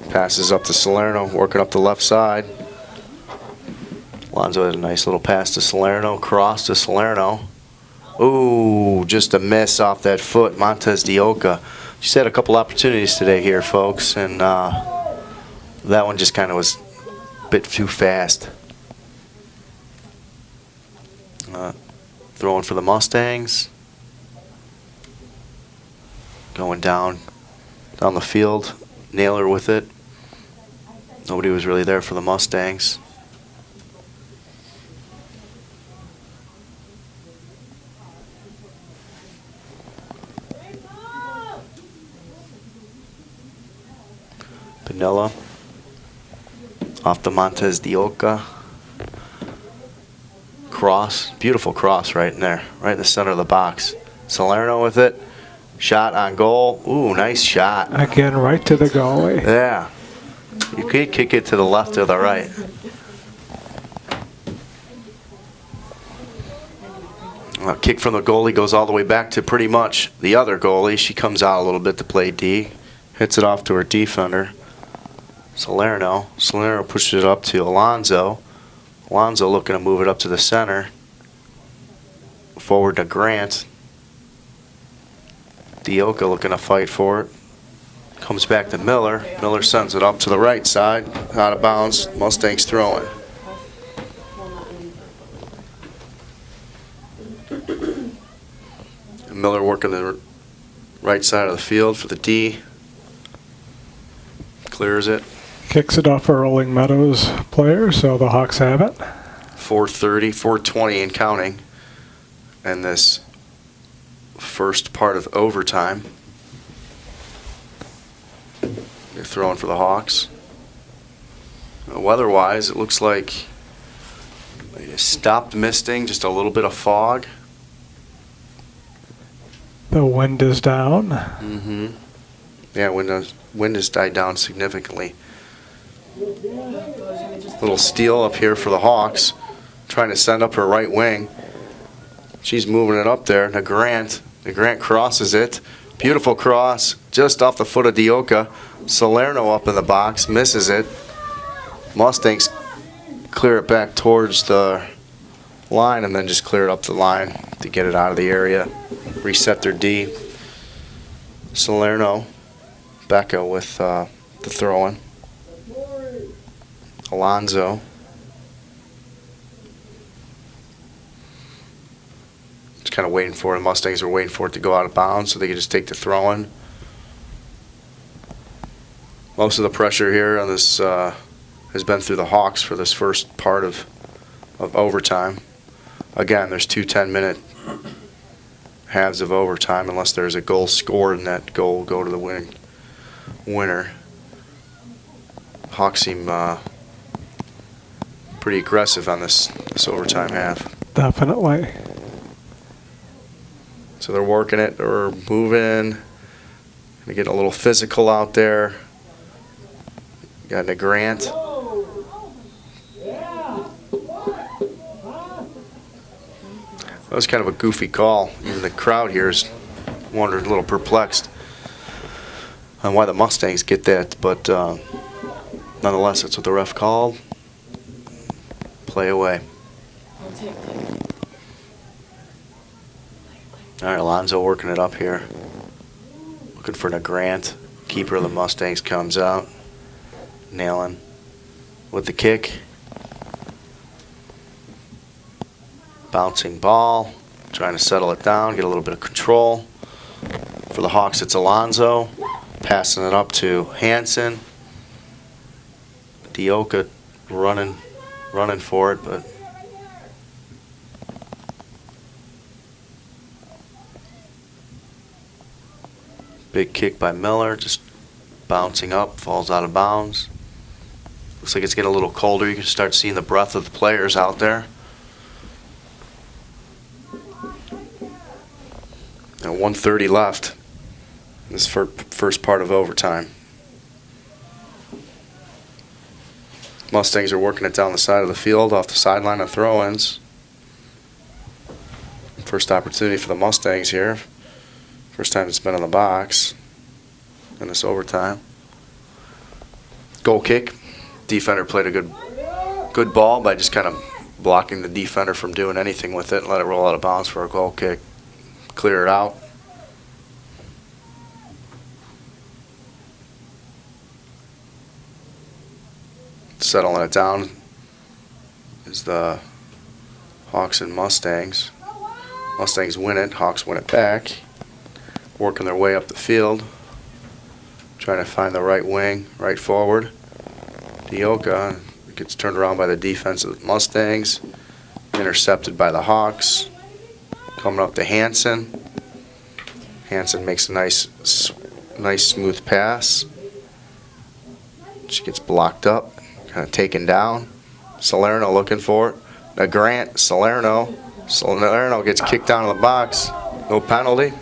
Passes up to Salerno, working up the left side. Alonzo had a nice little pass to Salerno, cross to Salerno. Ooh, just a miss off that foot, Montez Dioka. She's had a couple opportunities today here, folks, and that one just kind of was a bit too fast. Throwing for the Mustangs. Going down the field. Naylor with it. Nobody was really there for the Mustangs. Pinella off the Montez Dioka. Cross, beautiful cross right in there, right in the center of the box. Salerno with it. Shot on goal. Ooh, nice shot. Again, right to the goalie. Yeah. You could kick it to the left or the right. Kick from the goalie goes all the way back to pretty much the other goalie. She comes out a little bit to play D. Hits it off to her defender. Salerno. Salerno pushes it up to Alonzo. Alonzo looking to move it up to the center. Forward to Grant. Dioka looking to fight for it. Comes back to Miller. Miller sends it up to the right side. Out of bounds. Mustangs throwing. Miller working the right side of the field for the D. Clears it. Kicks it off a Rolling Meadows player, so the Hawks have it. 4:30, 4:20 and counting. And this first part of overtime. They're throwing for the Hawks. Weather-wise, it looks like they stopped misting, just a little bit of fog. The wind is down. Mm-hmm. Yeah, wind has died down significantly. Little steal up here for the Hawks, trying to send up her right wing. She's moving it up there. Grant crosses it. Beautiful cross, just off the foot of Dioka. Salerno up in the box, misses it. Mustangs clear it back towards the line and then just clear it up the line to get it out of the area. Reset their D. Salerno Becca with the throw-in. Alonzo. Just kind of waiting for it. The Mustangs are waiting for it to go out of bounds so they can just take the throw-in. Most of the pressure here on this has been through the Hawks for this first part of overtime. Again, there's 2 10-minute halves of overtime unless there's a goal scored, and that goal will go to the winner. Hawks seem pretty aggressive on this overtime half. Definitely. So they're working it, they're moving, gonna get a little physical out there. Got a Grant. That was kind of a goofy call. Even the crowd here is wondering, a little perplexed on why the Mustangs get that, but nonetheless, that's what the ref called. Play away. All right, Alonzo working it up here. Looking for Grant. Keeper of the Mustangs comes out. Nailing with the kick. Bouncing ball. Trying to settle it down, get a little bit of control. For the Hawks, it's Alonzo. Passing it up to Hansen. Dioka running for it, but big kick by Miller, just bouncing up, falls out of bounds. Looks like it's getting a little colder. You can start seeing the breath of the players out there. And 1:30 left in this first part of overtime. Mustangs are working it down the side of the field off the sideline of throw-ins. First opportunity for the Mustangs here. First time it's been in the box in this overtime. Goal kick. Defender played a good ball by just kind of blocking the defender from doing anything with it and let it roll out of bounds for a goal kick. Clear it out. Settling it down is the Hawks and Mustangs. Mustangs win it, Hawks win it back. Working their way up the field. Trying to find the right wing, right forward. Dioka gets turned around by the defense of the Mustangs. Intercepted by the Hawks. Coming up to Hansen. Hansen makes a nice smooth pass. She gets blocked up, kind of taken down. Salerno looking for it. Now Grant, Salerno gets kicked down in the box. No penalty.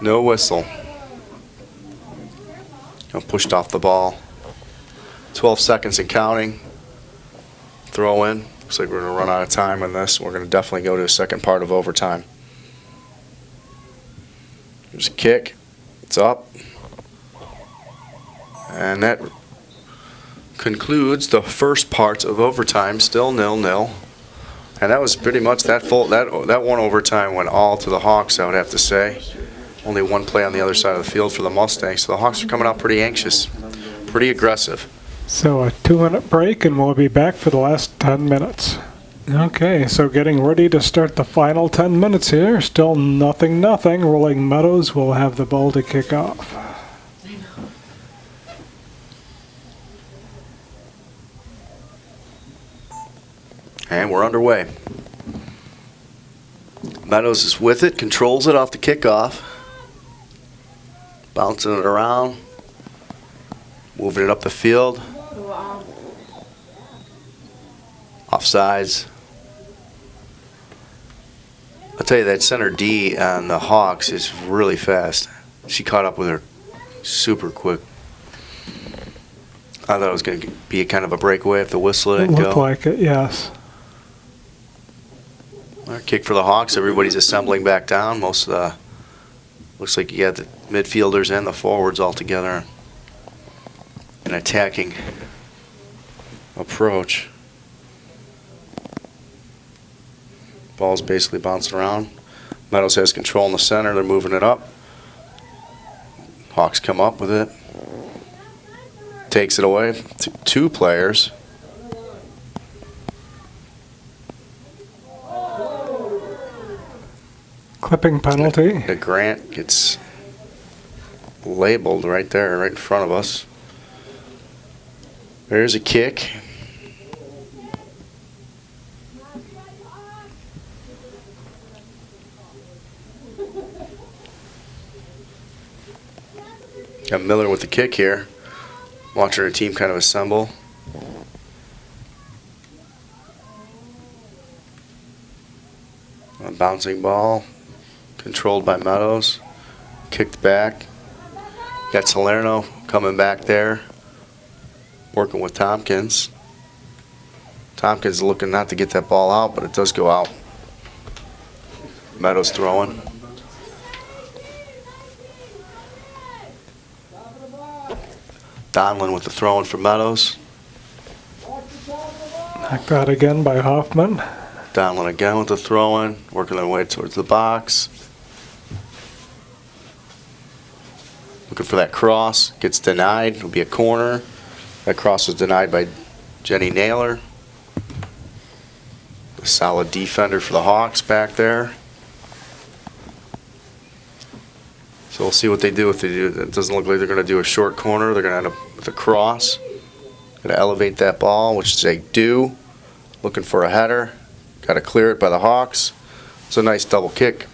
No whistle. Pushed off the ball. 12 seconds and counting. Throw in. Looks like we're going to run out of time on this. We're going to definitely go to a second part of overtime. There's a kick. It's up. And that concludes the first part of overtime. Still 0-0. And that was pretty much that one overtime went all to the Hawks, I would have to say. Only one play on the other side of the field for the Mustangs. So the Hawks are coming out pretty anxious, pretty aggressive. So a 2-minute break, and we'll be back for the last 10 minutes. Okay, so getting ready to start the final 10 minutes here. Still 0-0. Rolling Meadows will have the ball to kick off. And we're underway. Meadows is with it, controls it off the kickoff. Bouncing it around. Moving it up the field. Offsides. I'll tell you, that center D on the Hawks is really fast. She caught up with her super quick. I thought it was going to be kind of a breakaway if the whistle didn't go. Looked like it, yes. Kick for the Hawks. Everybody's assembling back down. Most of the looks like you got the midfielders and the forwards all together. An attacking approach. Ball's basically bouncing around. Meadows has control in the center. They're moving it up. Hawks come up with it. Takes it away. Two players. Clipping penalty. The Grant gets labeled right there, right in front of us. There's a kick. Got Miller with the kick here. Watching her team kind of assemble. A bouncing ball. Controlled by Meadows. Kicked back. Got Salerno coming back there. Working with Tompkins. Tompkins looking not to get that ball out, but it does go out. Meadows throwing. Donlin with the throwing for Meadows. Knocked out again by Hoffman. Donlin again with the throwing, working their way towards the box. Looking for that cross. Gets denied. It'll be a corner. That cross was denied by Jenny Naylor. A solid defender for the Hawks back there. So we'll see what they do if they do. It doesn't look like they're going to do a short corner. They're going to end up with a cross. Going to elevate that ball, which they do. Looking for a header. Got to clear it by the Hawks. It's a nice double kick.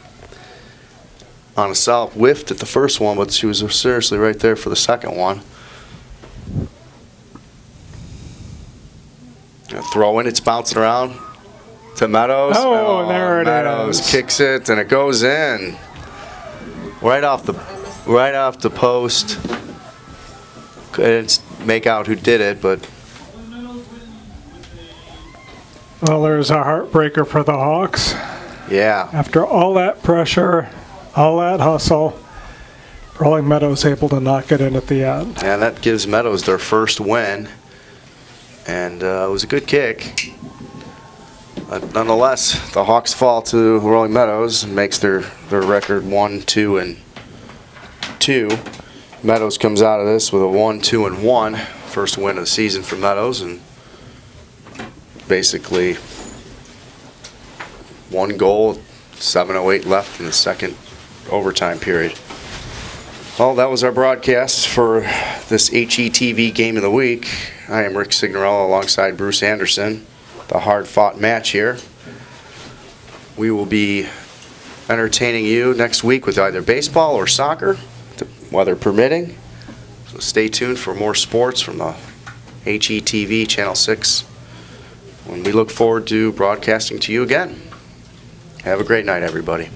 On a south, whiffed at the first one, but she was seriously right there for the second one. Throw in, it's bouncing around to Meadows. Oh, there it Meadows is. kicks it and it goes in. Right off the post. Couldn't make out who did it, but Well, there's a heartbreaker for the Hawks. yeah. After all that pressure, all that hustle, Rolling Meadows able to knock it in at the end. And that gives Meadows their first win. And it was a good kick. But nonetheless, the Hawks fall to Rolling Meadows and makes their record 1-2-2. Meadows comes out of this with a 1-2-1. First win of the season for Meadows, and basically one goal, 7:08 left in the second overtime period. Well, that was our broadcast for this HETV Game of the Week. I am Rick Signorella alongside Bruce Anderson. The hard-fought match here. We will be entertaining you next week with either baseball or soccer, weather permitting. So stay tuned for more sports from the HETV Channel 6. And we look forward to broadcasting to you again. Have a great night, everybody.